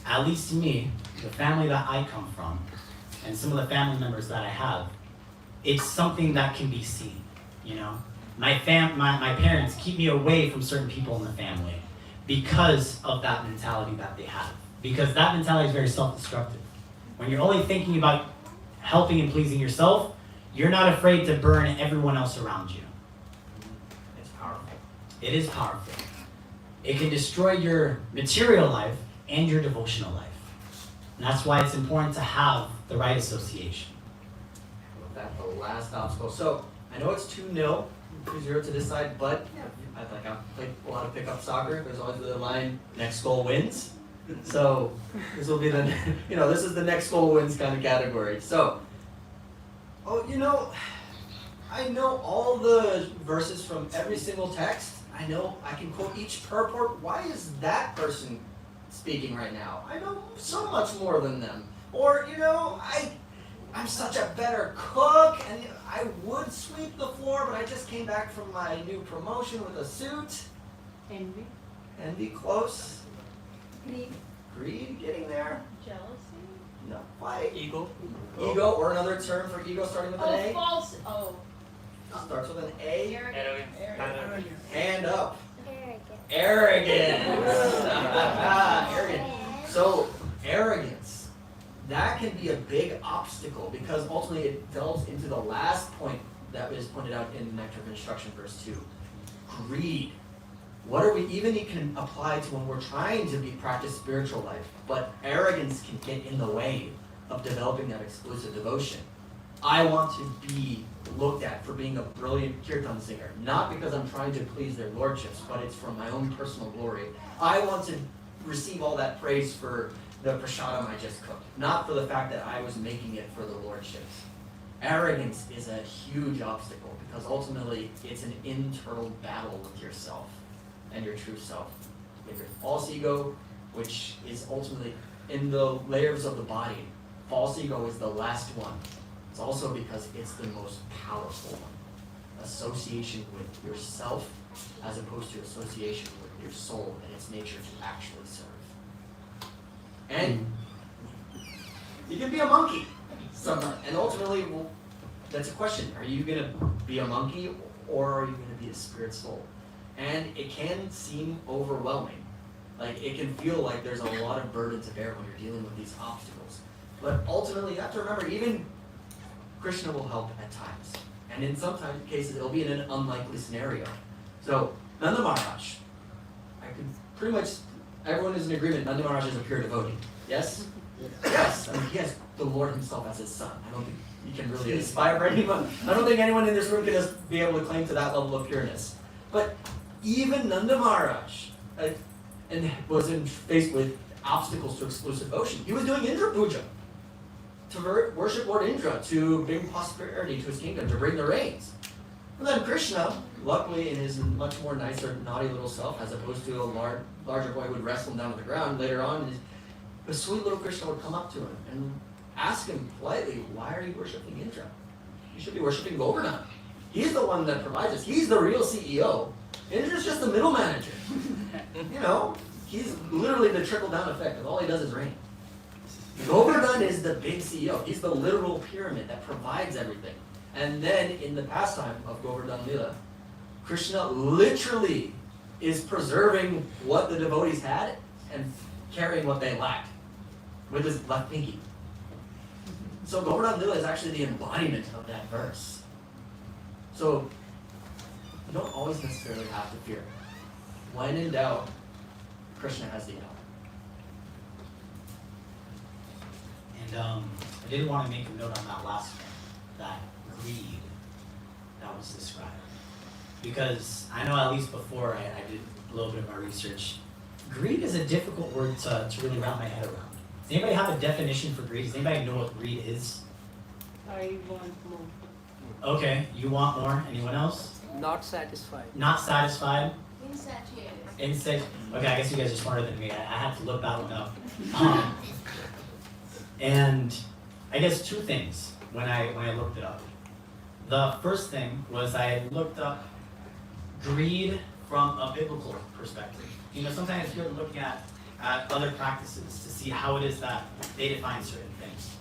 at least to me, the family that I come from, and some of the family members that I have, it's something that can be seen, you know? My parents keep me away from certain people in the family because of that mentality that they have. Because that mentality is very self-destructive. When you're only thinking about helping and pleasing yourself, you're not afraid to burn everyone else around you. It's powerful. It is powerful. It can destroy your material life and your devotional life. And that's why it's important to have the right association. With that, the last obstacle. So I know it's 2-0, 2-0 to this side, but I've played a lot of pickup soccer. There's always the line, next goal wins. So this will be the, this is the next goal wins kind of category. So, I know all the verses from every single text. I know I can quote each purport. Why is that person speaking right now? I know so much more than them. Or, I'm such a better cook, and I would sweep the floor, but I just came back from my new promotion with a suit. Envy. Envy, close. Greed, getting there. Jealousy? No, quite. Ego. Ego, or another term for ego starting with an A. False. Oh. Starts with an A. Arrogant. Hand up. Arrogance. Arrogant. So, arrogance. That can be a big obstacle because ultimately it delves into the last point that was pointed out in Nectar of Instruction, verse 2. Greed. What are we, even it can apply to when we're trying to practice spiritual life, but arrogance can get in the way of developing that exclusive devotion. I want to be looked at for being a brilliant kirtan singer, not because I'm trying to please their lordships, but it's for my own personal glory. I want to receive all that praise for the prasadam I just cooked, not for the fact that I was making it for the lordships. Arrogance is a huge obstacle because ultimately it's an internal battle with yourself and your true self. You have your false ego, which is ultimately in the layers of the body. False ego is the last one. It's also because it's the most powerful one. Association with yourself as opposed to association with your soul and its nature to actually serve. And you can be a monkey sometimes. And ultimately, that's a question. Are you going to be a monkey or are you going to be a spirit soul? And it can seem overwhelming. Like, it can feel like there's a lot of burden to bear when you're dealing with these obstacles. But ultimately, you have to remember, even Krishna will help at times. And in some cases, it'll be in an unlikely scenario. So, Nanda Maharaj, pretty much, everyone is in agreement, Nanda Maharaj is a pure devotee. Yes? Yes. I mean, he has the Lord himself as his son. I don't think you can really aspire for anyone. I don't think anyone in this room can just be able to claim to that level of pureness. But even Nanda Maharaj and was faced with obstacles to exclusive devotion. He was doing Indra Puja to worship Lord Indra, to bring prosperity to his kingdom, to bring the rains. And then Krishna, luckily in his much more nicer, naughty little self, as opposed to a larger boy who would wrestle him down to the ground later on, the sweet little Krishna would come up to him and ask him politely, why are you worshiping Indra? You should be worshiping Govinda. He's the one that provides us. He's the real CEO. Indra's just the middle manager. He's literally the trickle-down effect. All he does is rain. Govardhan is the big CEO. He's the literal pyramid that provides everything. And then in the pastime of Govardhan Lila, Krishna literally is preserving what the devotees had and carrying what they lacked with his left pinky. So Govardhan Lila is actually the embodiment of that verse. So you don't always necessarily have to fear. When in doubt, Krishna has the power. And I did want to make a note on that last one, that greed that was described. Because I know at least before I did a little bit of my research, greed is a difficult word to really wrap my head around. Does anybody have a definition for greed? Does anybody know what greed is? I want more. Okay, you want more? Anyone else? Not satisfied. Not satisfied? Insatiated. Okay, I guess you guys are smarter than me. I had to look that one up. And I guess two things when I looked it up. The first thing was I looked up greed from a biblical perspective. You know, sometimes you're looking at other practices to see how it is that they define certain things.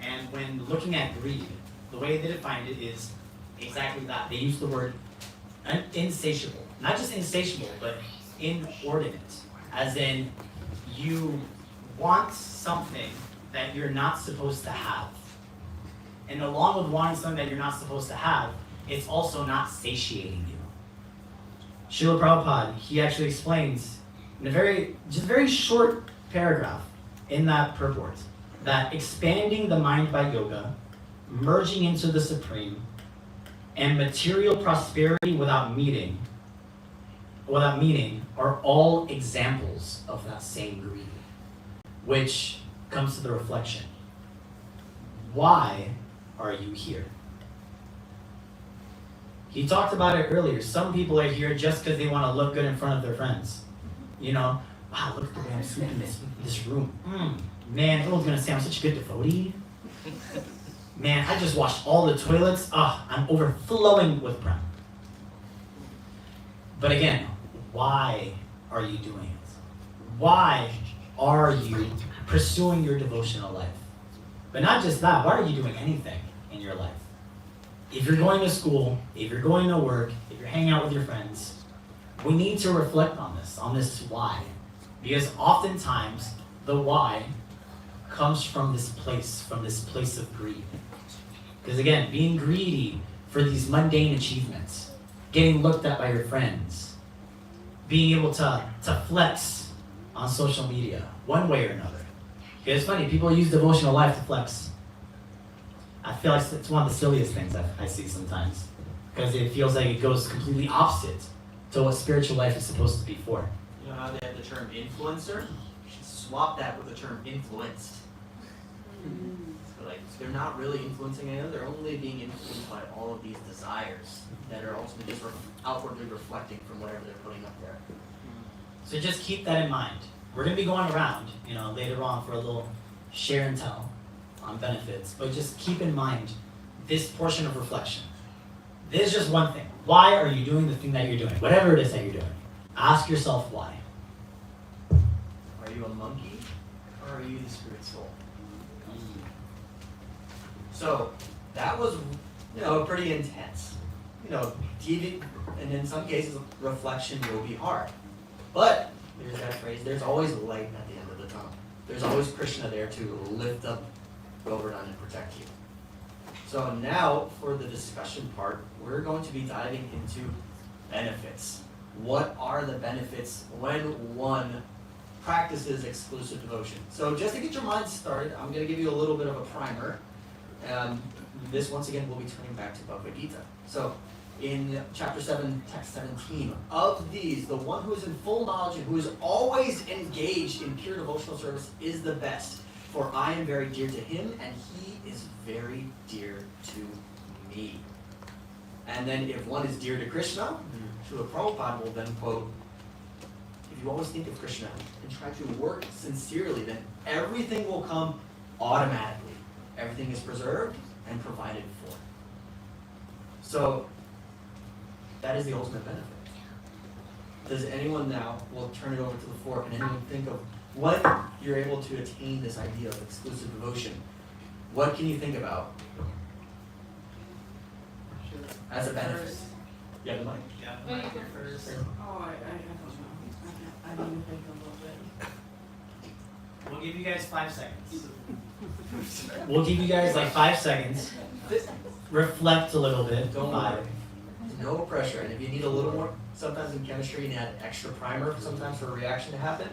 And when looking at greed, the way they define it is exactly that. They use the word insatiable. Not just insatiable, but inordinate. As in, you want something that you're not supposed to have. And along with wanting something that you're not supposed to have, it's also not satiating you. Srila Prabhupada, he actually explains in a very short paragraph in that purport that expanding the mind by yoga, merging into the Supreme, and material prosperity without meaning are all examples of that same greed, which comes to the reflection. Why are you here? He talked about it earlier. Some people are here just because they want to look good in front of their friends. You know, wow, look at the way I'm sweeping this room. Man, everyone's going to say I'm such a good devotee. Man, I just washed all the toilets. I'm overflowing with Prema. But again, why are you doing it? Why are you pursuing your devotional life? But not just that, why are you doing anything in your life? If you're going to school, if you're going to work, if you're hanging out with your friends, we need to reflect on this why. Because oftentimes, the why comes from this place of greed. Because again, being greedy for these mundane achievements, getting looked at by your friends, being able to flex on social media, one way or another. Because it's funny, people use devotional life to flex. I feel like it's one of the silliest things I see sometimes. Because it feels like it goes completely opposite to what spiritual life is supposed to be for. You know how they have the term influencer? You should swap that with the term influenced. So they're not really influencing anyone, they're only being influenced by all of these desires that are ultimately just outwardly reflecting from whatever they're putting up there. So just keep that in mind. We're going to be going around, later on for a little share and tell on benefits, but just keep in mind this portion of reflection. There's just one thing. Why are you doing the thing that you're doing? Whatever it is that you're doing. Ask yourself why. Are you a monkey or are you the spirit soul? So that was, pretty intense. And in some cases, reflection will be hard. But there's that phrase, there's always light at the end of the tunnel. There's always Krishna there to lift up Govardhan and protect you. So now, for the discussion part, we're going to be diving into benefits. What are the benefits when one practices exclusive devotion? So just to get your mind started, I'm going to give you a little bit of a primer. This, once again, will be turning back to Bhagavad Gita. So, in chapter 7, text 17, of these, the one who is in full knowledge and who is always engaged in pure devotional service is the best. For I am very dear to him, and he is very dear to me. And then if one is dear to Krishna, Srila Prabhupada will then quote, if you always think of Krishna and try to work sincerely, then everything will come automatically. Everything is preserved and provided for. So, that is the ultimate benefit. Does anyone now, we'll turn it over to the floor, can anyone think of when you're able to attain this idea of exclusive devotion? What can you think about as a benefit? Yeah, the mic. Yeah, Well, you go first. Oh, I don't know. I need to think a little bit. We'll give you guys 5 seconds. We'll give you guys like 5 seconds. Reflect a little bit. Don't worry. No pressure. And if you need a little more, sometimes in chemistry you need an extra primer sometimes for a reaction to happen.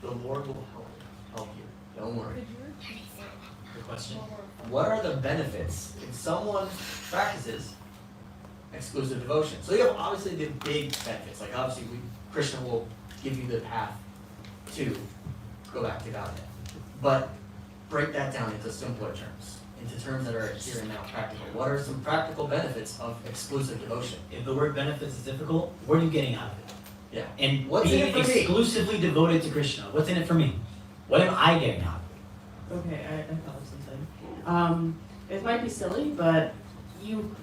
The Lord will help you. Don't worry. Good question. What are the benefits if someone practices exclusive devotion? So you have obviously the big benefits. Like obviously Krishna will give you the path to go back to Godhead. But break that down into simpler terms, into terms that are here and now practical. What are some practical benefits of exclusive devotion? If the word benefits is difficult, what are you getting out of it? Yeah. And What's in being it for me? exclusively devoted to Krishna, what's in it for me? What am I getting out of it? Okay, I thought of something. It might be silly, but you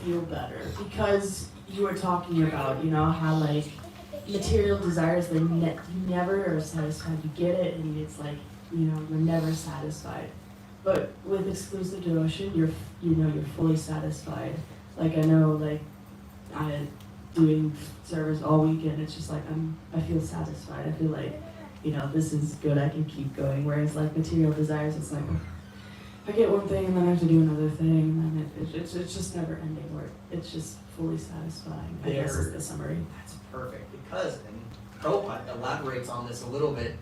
feel better because you were talking about, how like material desires, you never are satisfied. You get it, and it's like, you're never satisfied. But with exclusive devotion, you're fully satisfied. Like I know, like I doing service all weekend, it's just like I feel satisfied. I feel like, this is good. I can keep going. Whereas like material desires, it's like I get one thing and then I have to do another thing, and then it's just never ending. Where it's just fully satisfying. I guess is the summary. That's perfect, because, and Prabhupada elaborates on this a little bit,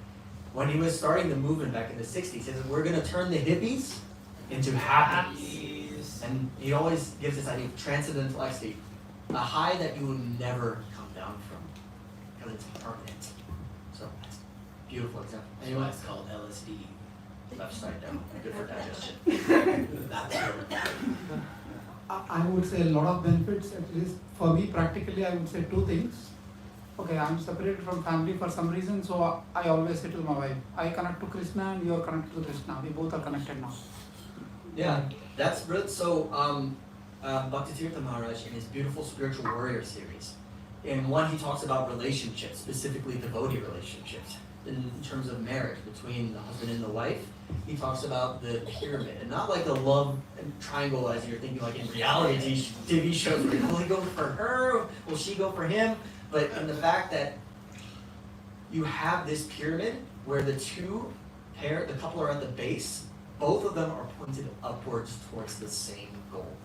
when he was starting the movement back in the 60s, he says, we're going to turn the hippies into happies. And he always gives this idea of transcendental ecstasy, a high that you will never come down from, because it's permanent. So that's a beautiful example. That's Anyone? why it's called LSD. Left side down, good for digestion. That's true. I would say a lot of benefits, at least for me practically. I would say two things. Okay, I'm separated from family for some reason, so I always say to my wife, I connect to Krishna and you are connected to Krishna. We both are connected now. Yeah, that's brilliant. So, Bhaktitirtha Maharaj, in his beautiful Spiritual Warrior series, in one he talks about relationships, specifically devotee relationships, in terms of marriage between the husband and the wife. He talks about the pyramid, and not like the love triangle as you're thinking like in reality TV shows where will he go for her, will she go for him? But in the fact that you have this pyramid where the couple are at the base, both of them are pointed upwards towards the same goal.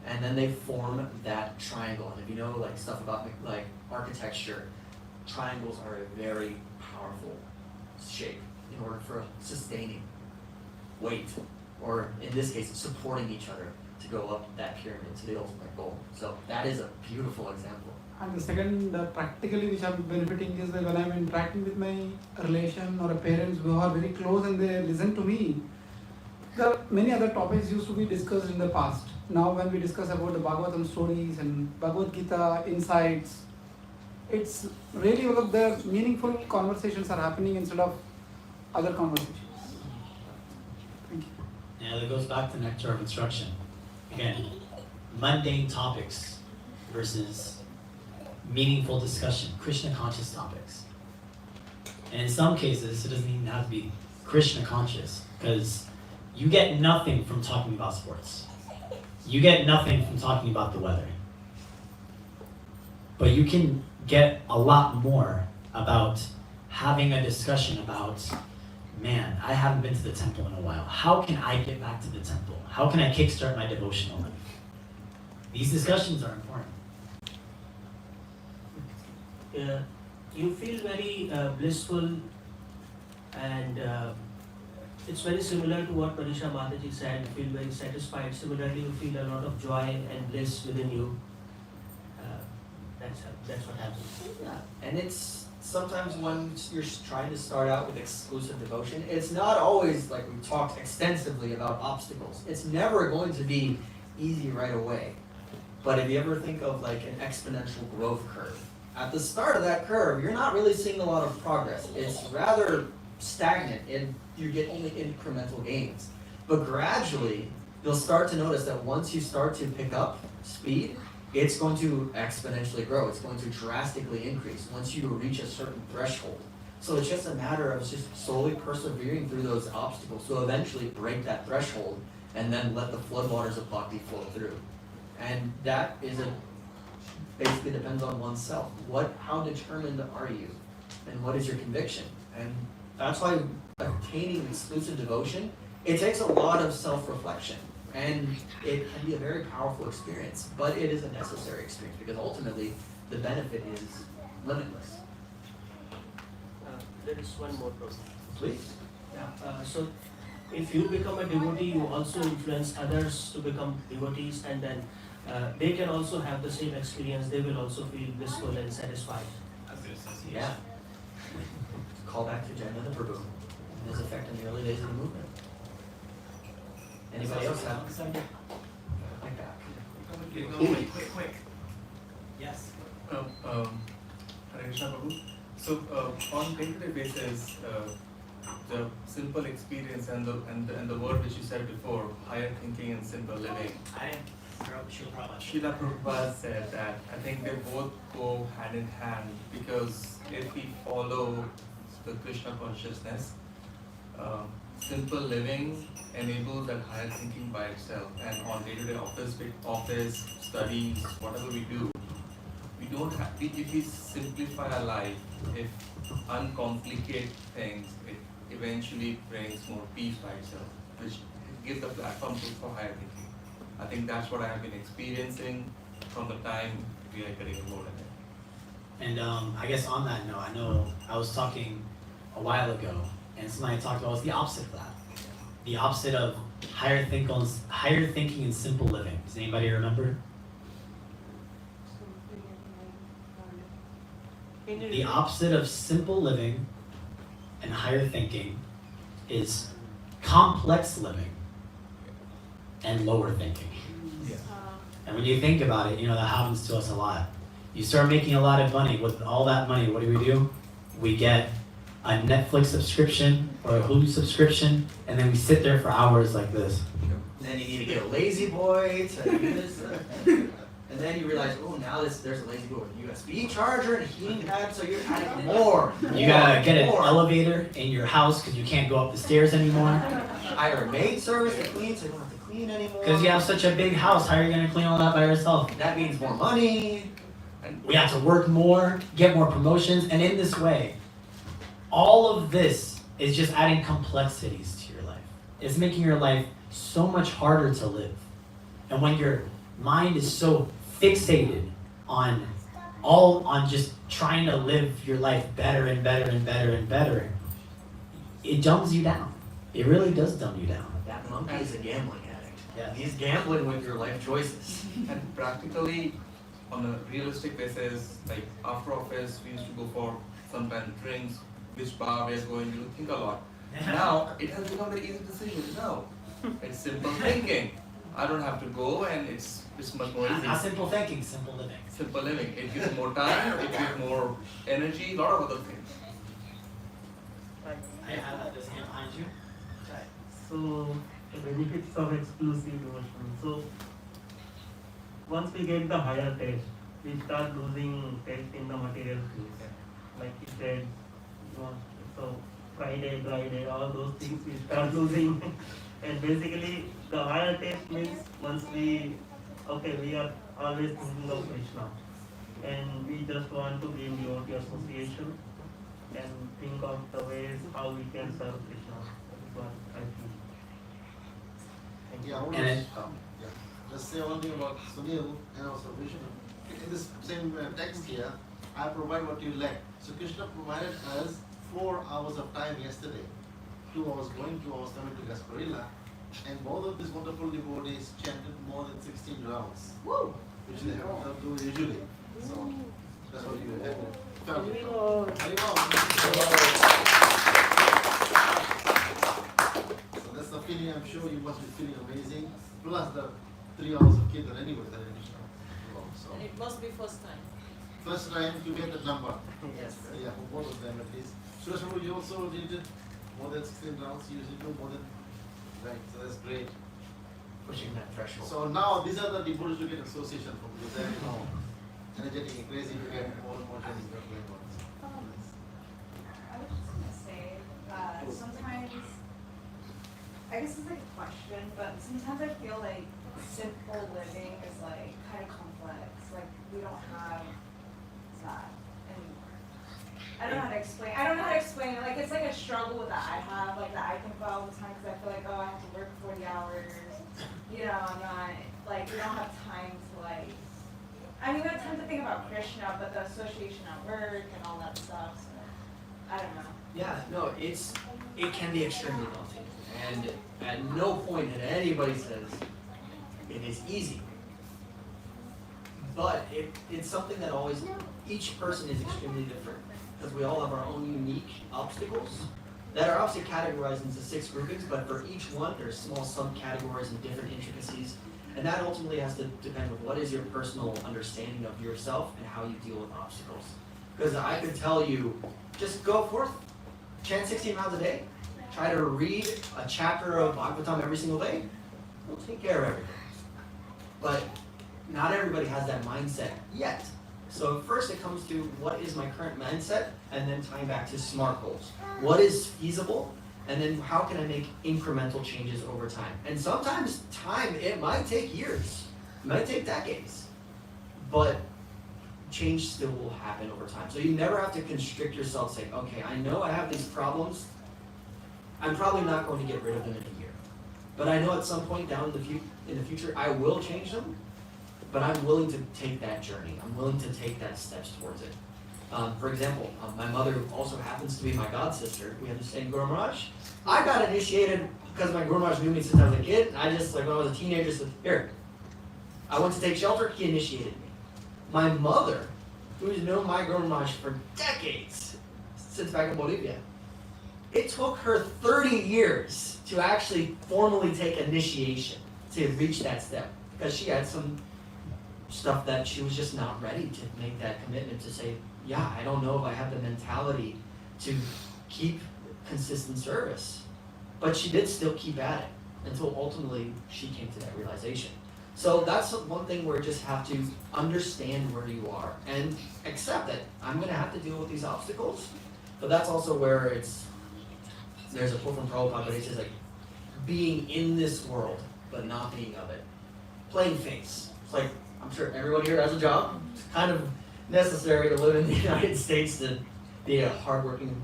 And then they form that triangle. And if you know like stuff about like architecture, triangles are a very powerful shape in order for sustaining weight, or in this case, supporting each other to go up that pyramid to the ultimate goal. So that is a beautiful example. And the second, practically which I'm benefiting is that when I'm interacting with my relation or a parents who are very close and they listen to me, there are many other topics used to be discussed in the past. Now when we discuss about the Bhagavatam stories and Bhagavad Gita insights, it's really about the meaningful conversations are happening instead of other conversations. Thank you. Yeah, that goes back to nectar of instruction. Again, mundane topics versus meaningful discussion, Krishna conscious topics. And in some cases, it doesn't even have to be Krishna conscious, because you get nothing from talking about sports. You get nothing from talking about the weather. But you can get a lot more about having a discussion about, man, I haven't been to the temple in a while. How can I get back to the temple? How can I kickstart my devotional life? These discussions are important. You feel very blissful, and it's very similar to what Manisha Mataji said. You feel very satisfied. Similarly, you feel a lot of joy and bliss within you. That's what happens. Yeah, and it's sometimes when you're trying to start out with exclusive devotion, it's not always like we talked extensively about obstacles. It's never going to be easy right away. But if you ever think of like an exponential growth curve, at the start of that curve, you're not really seeing a lot of progress. It's rather stagnant, and you get only incremental gains. But gradually, you'll start to notice that once you start to pick up speed, it's going to exponentially grow. It's going to drastically increase once you reach a certain threshold. So it's just a matter of just slowly persevering through those obstacles to eventually break that threshold and then let the floodwaters of bhakti flow through. And that is basically depends on oneself. How determined are you? And what is your conviction? And that's why attaining exclusive devotion, it takes a lot of self-reflection. And it can be a very powerful experience, but it is a necessary experience because ultimately the benefit is limitless. There is one more problem. Please. So, if you become a devotee, you also influence others to become devotees, and then they can also have the same experience. They will also feel blissful and satisfied. Yeah. Call back to Jayananda Prabhu and his effect in the early days of the movement. Anybody else have something like that? Quick. Yes. Hare Krishna Prabhu. So on day-to-day basis, the simple experience and the word which you said before, higher thinking and simple living. Srila Prabhupada said that I think they both go hand in hand, because if we follow the Krishna consciousness, simple living enables that higher thinking by itself, and on day-to-day office studies, whatever we do, we don't have, if we simplify our life, if uncomplicate things, it eventually brings more peace by itself, which gives the platform for higher thinking. I think that's what I have been experiencing from the time we are getting involved in it. And I guess on that note, I know I was talking a while ago, and somebody talked about was the opposite of that. The opposite of higher thinking and simple living. Does anybody remember? The opposite of simple living and higher thinking is complex living and lower thinking. Yeah. And when you think about it, you know, that happens to us a lot. You start making a lot of money. With all that money, what do? We get a Netflix subscription or a Hulu subscription, and then we sit there for hours like this. And then you need to get a lazy boy to do this. And then you realize, oh, now there's a lazy boy with a USB charger and a heating pad, so you're adding more. You gotta get an elevator in your house because you can't go up the stairs anymore. Hire a maid service to clean, so you don't have to clean anymore. Because you have such a big house, how are you gonna clean all that by yourself? That means more money. And we have to work more, get more promotions, and in this way, all of this is just adding complexities to your life. It's making your life so much harder to live. And when your mind is so fixated on just trying to live your life better and better and better and better, it dumbs you down. It really does dumb you down. That monkey is a gambling addict. Yeah. He's gambling with your life choices. And practically, on a realistic basis, like after office, we used to go for sometimes drinks, which bar we are going to, think a lot. Now, it has become a very easy decision. No, it's simple thinking. I don't have to go, and it's much more easy. Not simple thinking, simple living. Simple living. It gives more time, it gives more energy, a lot of other things. I have this hand behind you. So, the benefits of exclusive devotion. So, once we get the higher taste, we start losing taste in the material things. Like you said, so Friday, all those things we start losing. And basically, the higher taste means once we are always thinking of Krishna. And we just want to be in devotee association and think of the ways how we can serve Krishna. That is what I feel. Thank you. Yeah, I want to just say one thing about Sunil and also Vishnu. In this same text here, I provide what you lack. So Krishna provided us 4 hours of time yesterday. 2 hours going, 2 hours coming to Gasparilla. And both of these wonderful devotees chanted more than 16 rounds. Woo! Which they don't do usually. So that's what you have. So that's the feeling. I'm sure you must be feeling amazing. Plus the 3 hours of Kirtan anyway that I Krishna. So And it must be first time. first time to get that number. Yes. Yeah, for both of them at least. Suresh, you also did it more than 16 rounds. You usually do more than. Right, so that's great. Pushing that threshold. So now these are the devotees to get association from because they're energetic and crazy to get more and more things going on. I was just gonna say that sometimes, I guess it's like a question, but sometimes I feel like simple living is like kind of complex. Like we don't have that. And I don't know how to explain it. Like it's like a struggle that I have, like that I think about all the time because I feel like, oh, I have to work 40 hours. You know, I'm not, like, we don't have time to, like, I mean, we have time to think about Krishna, but the association at work and all that stuff, so, I don't know. Yeah, no, it can be extremely daunting. And at no point did anybody says it is easy. But it's something that always, each person is extremely different. Because we all have our own unique obstacles that are obviously categorized into 6 groupings, but for each one, there's small subcategories and different intricacies. And that ultimately has to depend on what is your personal understanding of yourself and how you deal with obstacles. Because I could tell you, just go forth, chant 16 rounds a day, try to read a chapter of Bhagavatam every single day, we'll take care of everything. But not everybody has that mindset yet. So first it comes to what is my current mindset, and then tying back to SMART goals. What is feasible, and then how can I make incremental changes over time? And sometimes it might take years, it might take decades, but change still will happen over time. So you never have to constrict yourself saying, okay, I know I have these problems, I'm probably not going to get rid of them in a year. But I know at some point down in the future, I will change them, but I'm willing to take that journey. I'm willing to take that steps towards it. For example, my mother also happens to be my god sister. We have the same Guru Maharaj. I got initiated because my Guru Maharaj knew me since I was a kid, and I just, like when I was a teenager, said, here. I went to take shelter, he initiated me. My mother, who's known my Guru Maharaj for decades, since back in Bolivia, it took her 30 years to actually formally take initiation to reach that step, because she had some stuff that she was just not ready to make that commitment to say, yeah, I don't know if I have the mentality to keep consistent service. But she did still keep at it until ultimately she came to that realization. So that's one thing where you just have to understand where you are and accept that I'm going to have to deal with these obstacles. But that's also where there's a quote from Prabhupada, but he says, like, being in this world, but not being of it. Plain face. It's like, I'm sure everyone here has a job. It's kind of necessary to live in the United States to be a hardworking,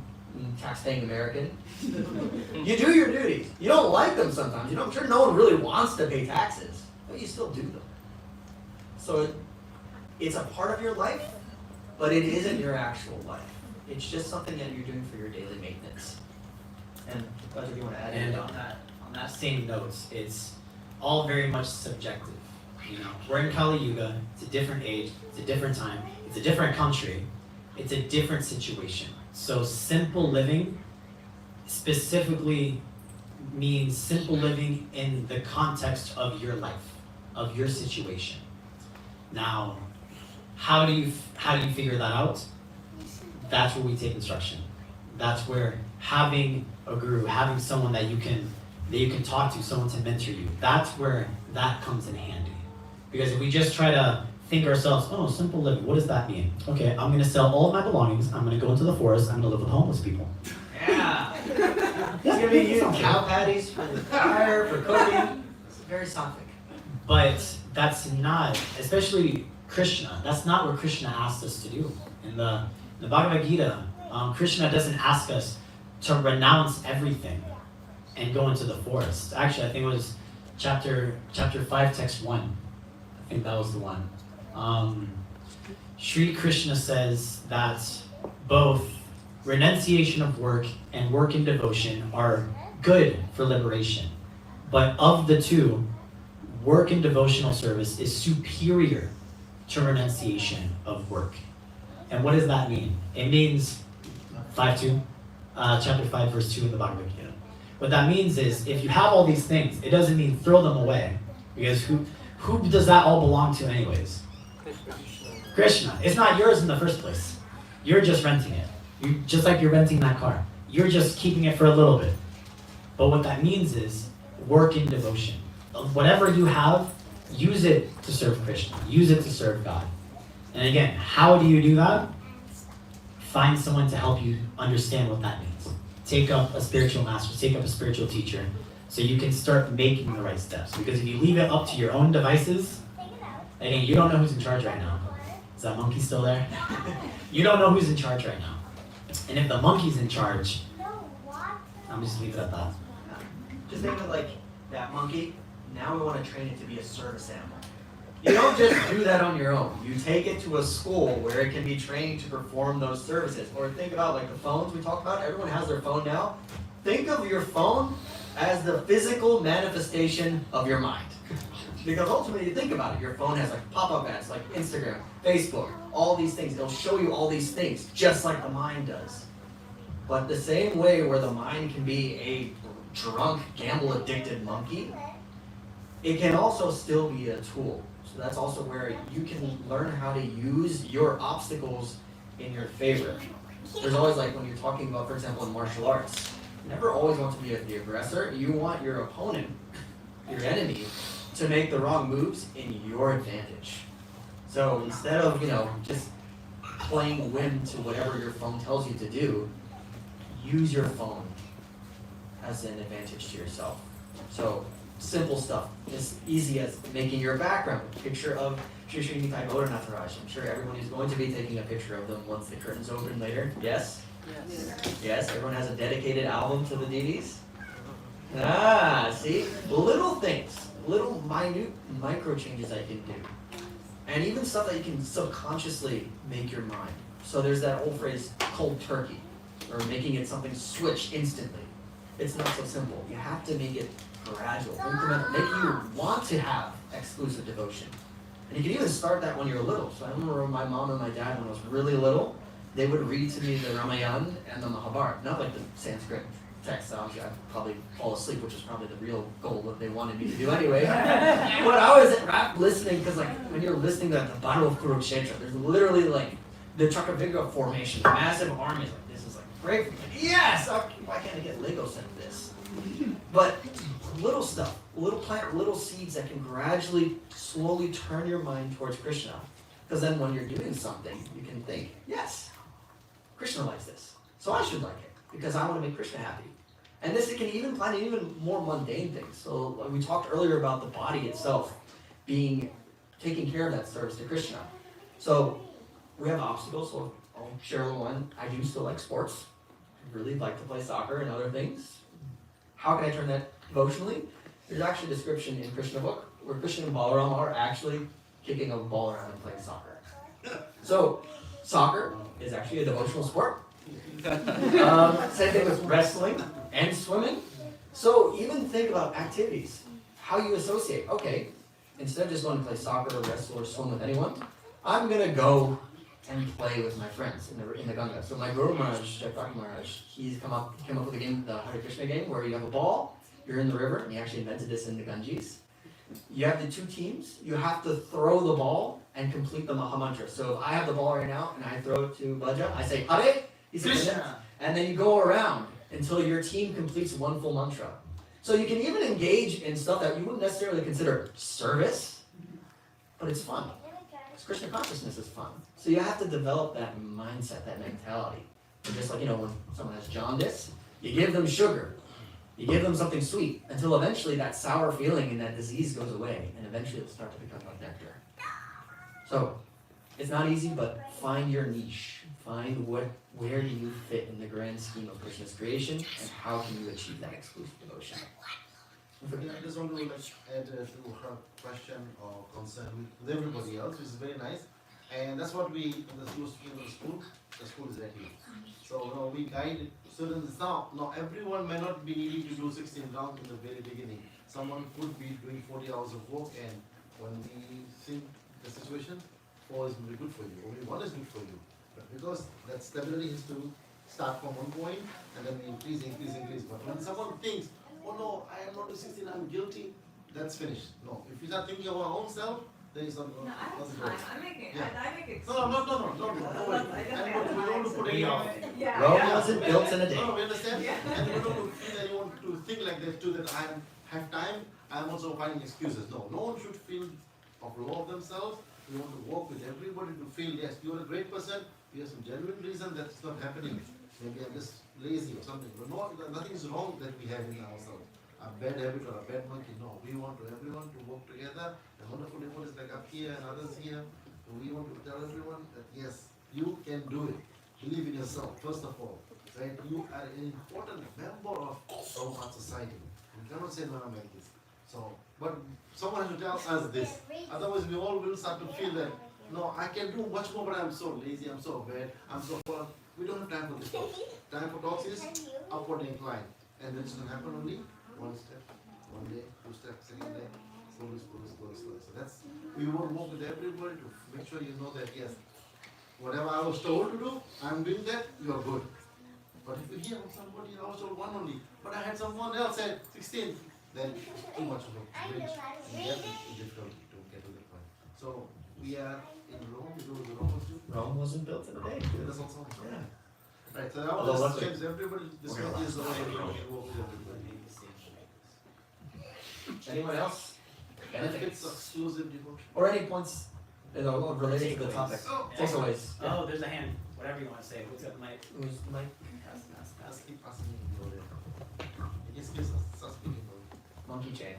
tax-paying American. You do your duties. You don't like them sometimes. I'm sure no one really wants to pay taxes, but you still do them. So it's a part of your life, but it isn't your actual life. It's just something that you're doing for your daily maintenance. And Bhaja, do you want to add And anything? on that same note, it's all very much subjective. You know, we're in Kali Yuga. It's a different age. It's a different time. It's a different country. It's a different situation. So simple living specifically means simple living in the context of your life, of your situation. Now, how do you figure that out? That's where we take instruction. That's where having a guru, having someone that you can talk to, someone to mentor you, that's where that comes in handy. Because if we just try to think ourselves, oh, simple living, what does that mean? Okay, I'm going to sell all of my belongings, I'm going to go into the forest, I'm going to live with homeless people. Yeah! It's going to be using cow patties for the fire, for cooking. It's very sattvic. But that's not, especially Krishna, that's not what Krishna asked us to do. In the Bhagavad Gita, Krishna doesn't ask us to renounce everything and go into the forest. Actually, I think it was chapter 5, text 1. I think that was the one. Sri Krishna says that both renunciation of work and work in devotion are good for liberation. But of the two, work in devotional service is superior to renunciation of work. And what does that mean? It means, chapter 5, verse 2 in the Bhagavad Gita. What that means is, if you have all these things, it doesn't mean throw them away. Because who does that all belong to anyways? Krishna. It's not yours in the first place. You're just renting it. Just like you're renting that car. You're just keeping it for a little bit. But what that means is work in devotion. Whatever you have, use it to serve Krishna. Use it to serve God. And again, how do you do that? Find someone to help you understand what that means. Take up a spiritual master, take up a spiritual teacher, so you can start making the right steps. Because if you leave it up to your own devices, again, you don't know who's in charge right now. Is that monkey still there? You don't know who's in charge right now. And if the monkey's in charge, I'm just leave it at that. Just think of like that monkey. Now we want to train it to be a service animal. You don't just do that on your own. You take it to a school where it can be trained to perform those services. Or think about like the phones we talked about. Everyone has their phone now. Think of your phone as the physical manifestation of your mind. Because ultimately, you think about it, your phone has like pop-up ads like Instagram, Facebook, all these things. It'll show you all these things, just like the mind does. But the same way where the mind can be a drunk, gamble-addicted monkey, it can also still be a tool. So that's also where you can learn how to use your obstacles in your favor. There's always like when you're talking about, for example, in martial arts, you never always want to be the aggressor. You want your opponent, your enemy, to make the wrong moves in your advantage. So instead of, just playing whim to whatever your phone tells you to do, use your phone as an advantage to yourself. So simple stuff, as easy as making your background a picture of Shri Entourage. I'm sure everyone is going to be taking a picture of them once the curtains open later. Yes? Yes. Yes, everyone has a dedicated album to the deities. Ah, see? Little things, little minute micro changes I can do. And even stuff that you can subconsciously make your mind. So there's that old phrase, cold turkey, or making it something switch instantly. It's not so simple. You have to make it gradual, incremental, make you want to have exclusive devotion. And you can even start that when you're little. So I remember my mom and my dad, when I was really little, they would read to me the Ramayana and the Mahabharata, not like the Sanskrit text. Obviously, I'd probably fall asleep, which is probably the real goal that they wanted me to do anyway. But I was wrapped listening, because like when you're listening to the Battle of Kurukshetra, there's literally like the Chakravirga formation, massive armies. Like this is like great for me. Yes! Why can't I get Lego set of this? But little stuff, little plant, little seeds that can gradually, slowly turn your mind towards Krishna. Because then when you're doing something, you can think, yes, Krishna likes this, so I should like it, because I want to make Krishna happy. And this, it can even plan even more mundane things. So like we talked earlier about the body itself taking care of that service to Krishna. So we have obstacles, so I'll share a little one. I do still like sports. I really like to play soccer and other things. How can I turn that devotionally? There's actually a description in Krishna book where Krishna and Balaram are actually kicking a ball around and playing soccer. So soccer is actually a devotional sport. Same thing with wrestling and swimming. So even think about activities, how you associate. Okay, instead of just going to play soccer or wrestle or swim with anyone, I'm going to go and play with my friends in the Ganga. So my Guru Maharaj, Jaipaki Maharaj, he came up with a game, the Hare Krishna game, where you have a ball, you're in the river, and he actually invented this in the Ganges. You have the two teams, you have to throw the ball and complete the Mahamantra. So if I have the ball right now and I throw it to Bhaja, I say Hare, he says Krishna, and then you go around until your team completes one full mantra. So you can even engage in stuff that you wouldn't necessarily consider service, but it's fun. Krishna consciousness is fun. So you have to develop that mindset, that mentality. And just like, when someone has jaundice, you give them sugar. You give them something sweet until eventually that sour feeling and that disease goes away, and eventually it'll start to become like nectar. So it's not easy, but find your niche. Find where do you fit in the grand scheme of Krishna's creation, and how can you achieve that exclusive devotion. I just want to add to her question or concern with everybody else, which is very nice. And that's what we, in the school is ready. So we guide students now. Now everyone may not be needing to do 16 rounds in the very beginning. Someone could be doing 40 hours of work, and when we think the situation, 4 is very good for you, only 1 is good for you. But because that stability is to start from one point and then increase. But when someone thinks, oh no, I am not doing 16, I'm guilty, that's finished. No, if you start thinking of our own self, then it's not. No, I have time. I make excuses. No. We don't want to put any off. Rome wasn't built in a day. No, we understand. And we don't feel that you want to think like that too, that I have time, I'm also finding excuses. No one should feel of low of themselves. We want to work with everybody to feel, yes, you're a great person, you have some genuine reason that it's not happening. Maybe I'm just lazy or something. But no, nothing is wrong that we have in ourselves. A bad habit or a bad monkey. No, we want everyone to work together. The wonderful devotees like up here and others here. We want to tell everyone that yes, you can do it. Believe in yourself, first of all. Right? You are an important member of our society. You cannot say no like this. So, but someone has to tell us this. Otherwise, we all will start to feel that, no, I can do much more, but I'm so lazy, I'm so bad, I'm so poor. We don't have time for this talk. Time for talks is upward incline. And this can happen only one step, one day, 2 steps, second day, slowly. So that's, we want to work with everybody to make sure you know that yes, whatever I was told to do, I'm doing that, you're good. But if you hear from somebody, I was told 1 only, but I had someone else said 16, then too much of a bridge. And that is difficult to get to the point. So we are in Rome, we go to Rome too. Rome wasn't built in a day. That's also yeah. Right, so now let's change everybody. This one is the one that we work with everybody. Anyone else? benefits, exclusive devotion. or any points related to the topic. Takeaways. Yeah. Oh, there's a hand. Whatever you want to say. Who's got the mic? Who's the mic? Just keep passing me the word. Just start speaking. Monkey chain.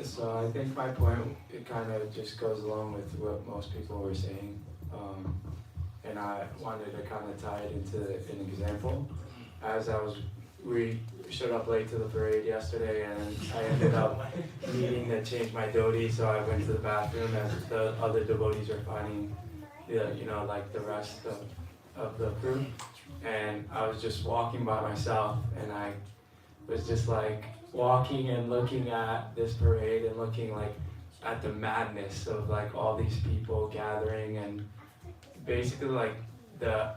So I think my point, it kind of just goes along with what most people were saying, and I wanted to kind of tie it into an example. As we showed up late to the parade yesterday, and I ended up needing to change my dhoti, so I went to the bathroom as the other devotees were finding, like the rest of the crew, and I was just walking by myself, and I was just like walking and looking at this parade and looking like at the madness of like all these people gathering, and basically like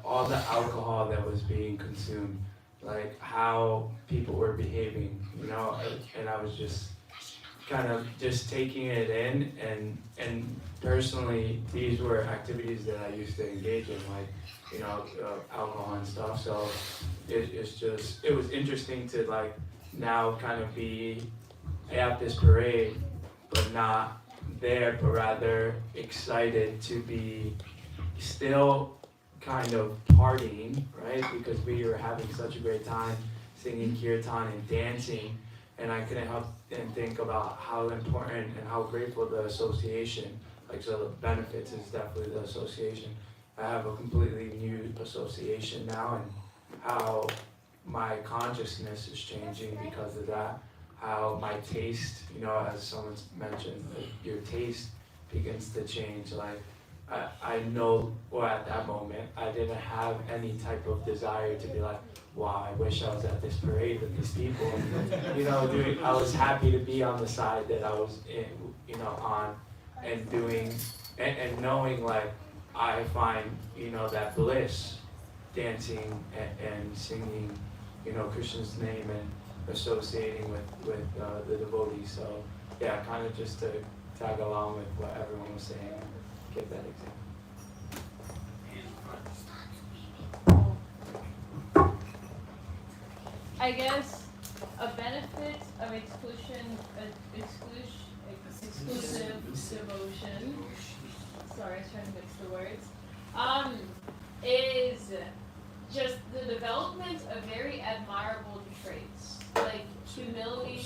all the alcohol that was being consumed, like how people were behaving, and I was just kind of just taking it in, and personally these were activities that I used to engage in, like alcohol and stuff, so it was interesting to like now kind of be at this parade but not there, but rather excited to be still kind of partying, right? Because we were having such a great time singing kirtan and dancing, and I couldn't help and think about how important and how grateful the association, like so the benefits is definitely the association. I have a completely new association now, and how my consciousness is changing because of that, how my taste, as someone's mentioned, like your taste begins to change. Like I know, or at that moment, I didn't have any type of desire to be like, wow, I wish I was at this parade with these people. I was happy to be on the side that I was in, on, and doing, and knowing like I find, that bliss dancing and singing, Krishna's name and associating with the devotees. So yeah, kind of just to tag along with what everyone was saying, give that example. I guess a benefit of exclusive devotion. Sorry, I was trying to mix the words. Is just the development of very admirable traits, like humility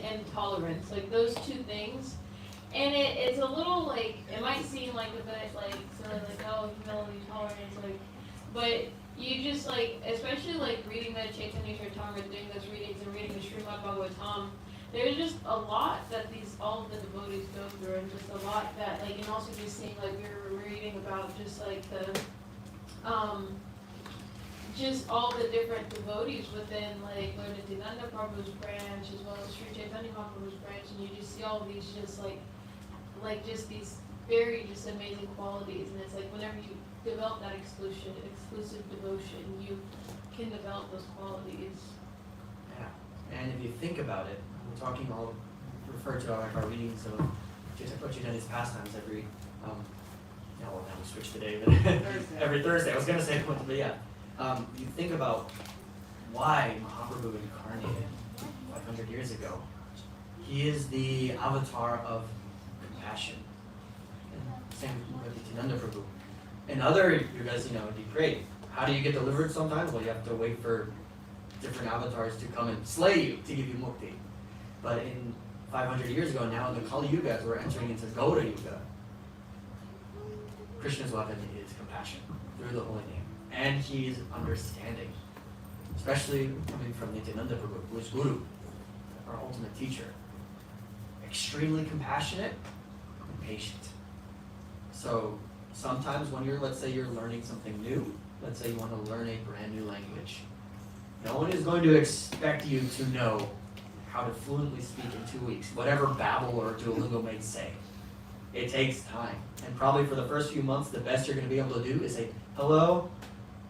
and tolerance, like those two things. And it's a little like, it might seem like a bit like silly, like, oh, humility, tolerance, like, but you just like, especially like reading the Chaitanya Charitamrita, doing those readings and reading the Srimad Bhagavatam, there's just a lot that all of the devotees go through, and just a lot that like, and also just seeing like we were reading about just like the just all the different devotees within like Nityananda Prabhu's branch as well as Sri Chaitanya Mahaprabhu's branch, and you just see all these just like just these very just amazing qualities, and it's like whenever you develop that exclusive devotion, you can develop those qualities. Yeah, and if you think about it, I'll refer to our readings of Chaitanya's pastimes every, now we switch today, but every Thursday. I was going to say, but yeah. You think about why Mahaprabhu incarnated 500 years ago. He is the avatar of compassion. And same with Nityananda Prabhu. And other, you guys, it'd be great. How do you get delivered sometimes? Well, you have to wait for different avatars to come and slay you to give you mukti. But in 500 years ago, now in the Kali Yuga, as we're entering into Gaura Yuga, Krishna's weapon is compassion through the holy name. And he's understanding, especially coming from Nityananda Prabhu, who is Guru, our ultimate teacher. Extremely compassionate and patient. So sometimes when let's say you're learning something new, let's say you want to learn a brand new language, no one is going to expect you to know how to fluently speak in 2 weeks, whatever Babel or Duolingo may say. It takes time. And probably for the first few months, the best you're going to be able to do is say, hello,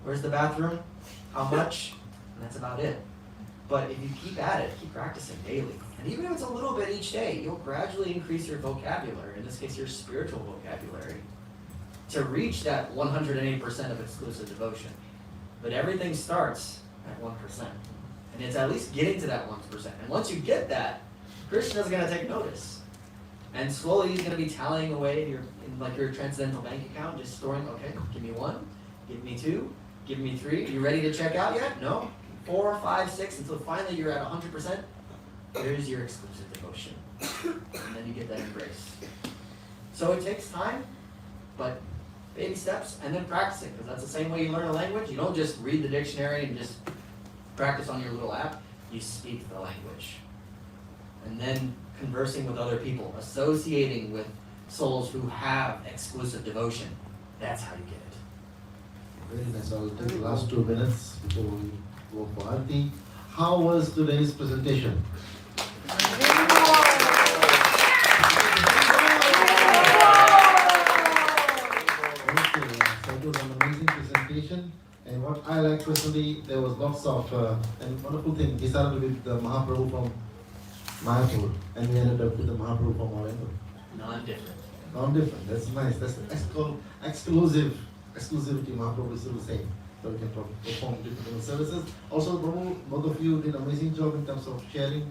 where's the bathroom? How much? And that's about it. But if you keep at it, keep practicing daily, and even if it's a little bit each day, you'll gradually increase your vocabulary, in this case your spiritual vocabulary, to reach that 108% of exclusive devotion. But everything starts at 1%. And it's at least getting to that 1%. And once you get that, Krishna's gonna take notice. And slowly he's gonna be tallying away in your transcendental bank account, just storing, okay, give me 1, give me 2, give me 3. Are you ready to check out yet? No. 4, 5, 6, until finally you're at 100%. There's your exclusive devotion. And then you get that embrace. So it takes time, but baby steps, and then practicing, because that's the same way you learn a language. You don't just read the dictionary and just practice on your little app. You speak the language. And then conversing with other people, associating with souls who have exclusive devotion. That's how you get it. Very nice. I'll take the last 2 minutes before we go for Aarti. How was today's presentation? So it was an amazing presentation, and what I like personally, there was lots of and wonderful thing. We started with the Mahaprabhu from Mayapur, and we ended up with the Mahaprabhu from Orlando. Non-different. Non-different. That's nice. That's the exclusivity. Mahaprabhu is still the same. So we can perform different services. Also, Prabhu, both of you did an amazing job in terms of sharing,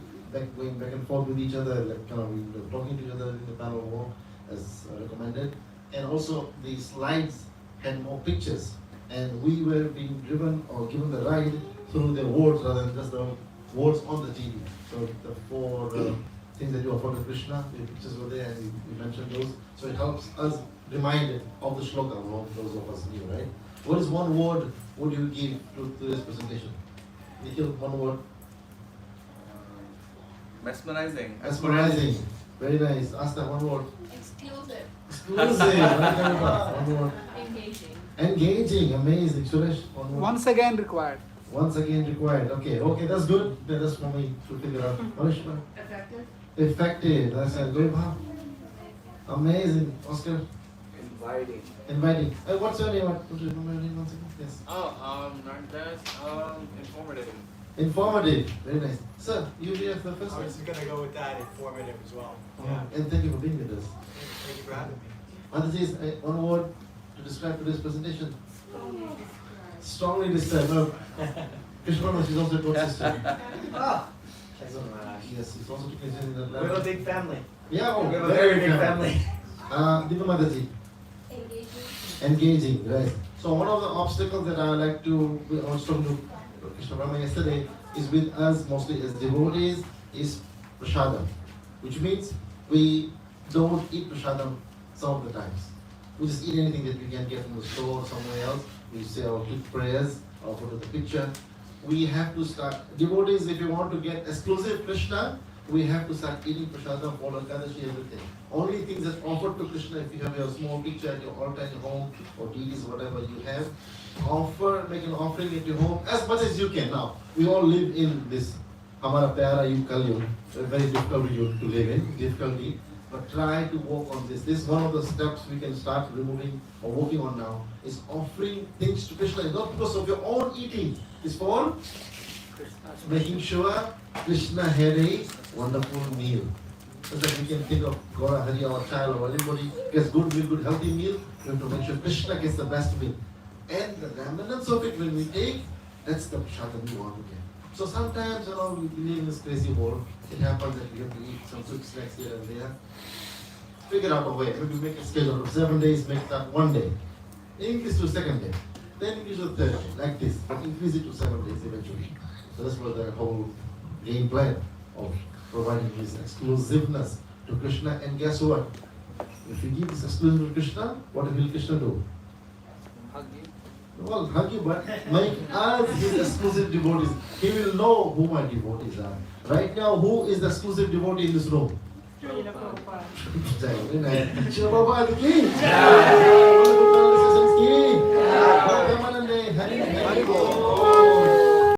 going back and forth with each other, like kind of we were talking to each other in the panel walk as recommended. And also the slides had more pictures, and we were being driven or given the ride through the words rather than just the words on the TV. So the 4 things that you offer to Krishna, the pictures were there, and we mentioned those. So it helps us reminded of the shloka, those of us new, right? What is one word would you give to this presentation? Nikhil, one word. Mesmerizing. Mesmerizing. Very nice. Asta, one word. Exclusive. Exclusive. One word. Engaging. Engaging. Amazing. Suresh, one word. Once again required. Once again required. Okay, that's good. That's for me to figure out. Manishma? Effective. Effective. That's a good one. Amazing. Oscar? Inviting. What's your name? What's your name once again? Yes. Not that, informative. Informative. Very nice. Sir, you be the first I one. was gonna go with that, informative as well. Yeah. And thank you for being with us. Thank you for having me. Mataji, one word to describe today's presentation. Strongly described. No. Krishna, she's also a good sister. Yes, she's also in the We have a big family. Yeah, we have a very big family. Diva Mataji. Engaging, right. So one of the obstacles that I like to, I was talking to Krishna Prema yesterday, is with us mostly as devotees, is prasadam. Which means we don't eat prasadam some of the times. We just eat anything that we can get from the store or somewhere else. We say our quick prayers or photo the picture. We have to start, devotees, if you want to get exclusive Krishna, we have to start eating prasadam, follow Kadashi, everything. Only things that offered to Krishna, if you have your small picture at your altar at your home, or deities, whatever you have, make an offering at your home as much as you can. Now, we all live in this Hamara Pyara Yug Kalyug, a very difficult yug to live in, difficulty, but try to work on this. This is one of the steps we can start removing or working on now, is offering things to Krishna. It's not because of your own eating, it's for making sure Krishna had a wonderful meal. So that we can think of Gaura Hari, our child, or anybody gets good meal, good healthy meal, we have to make sure Krishna gets the best meal. And the remnants of it when we take, that's the prasadam we want to get. So sometimes, we live in this crazy world. It happens that we have to eat some quick snacks here and there. Figure out a way. Maybe make a schedule of 7 days, make that 1 day. Increase to 2nd day. Then increase to 3rd day, like this. But increase it to 7 days eventually. So that's what the whole game plan of providing this exclusiveness to Krishna. And guess what? If you give this exclusive to Krishna, what will Krishna do? Hug you. Well, hug you, but make us his exclusive devotees. He will know who my devotees are. Right now, who is the exclusive devotee in this room? Srila Prabhupada. Srila Prabhupada ki. Jai. Hari Hari.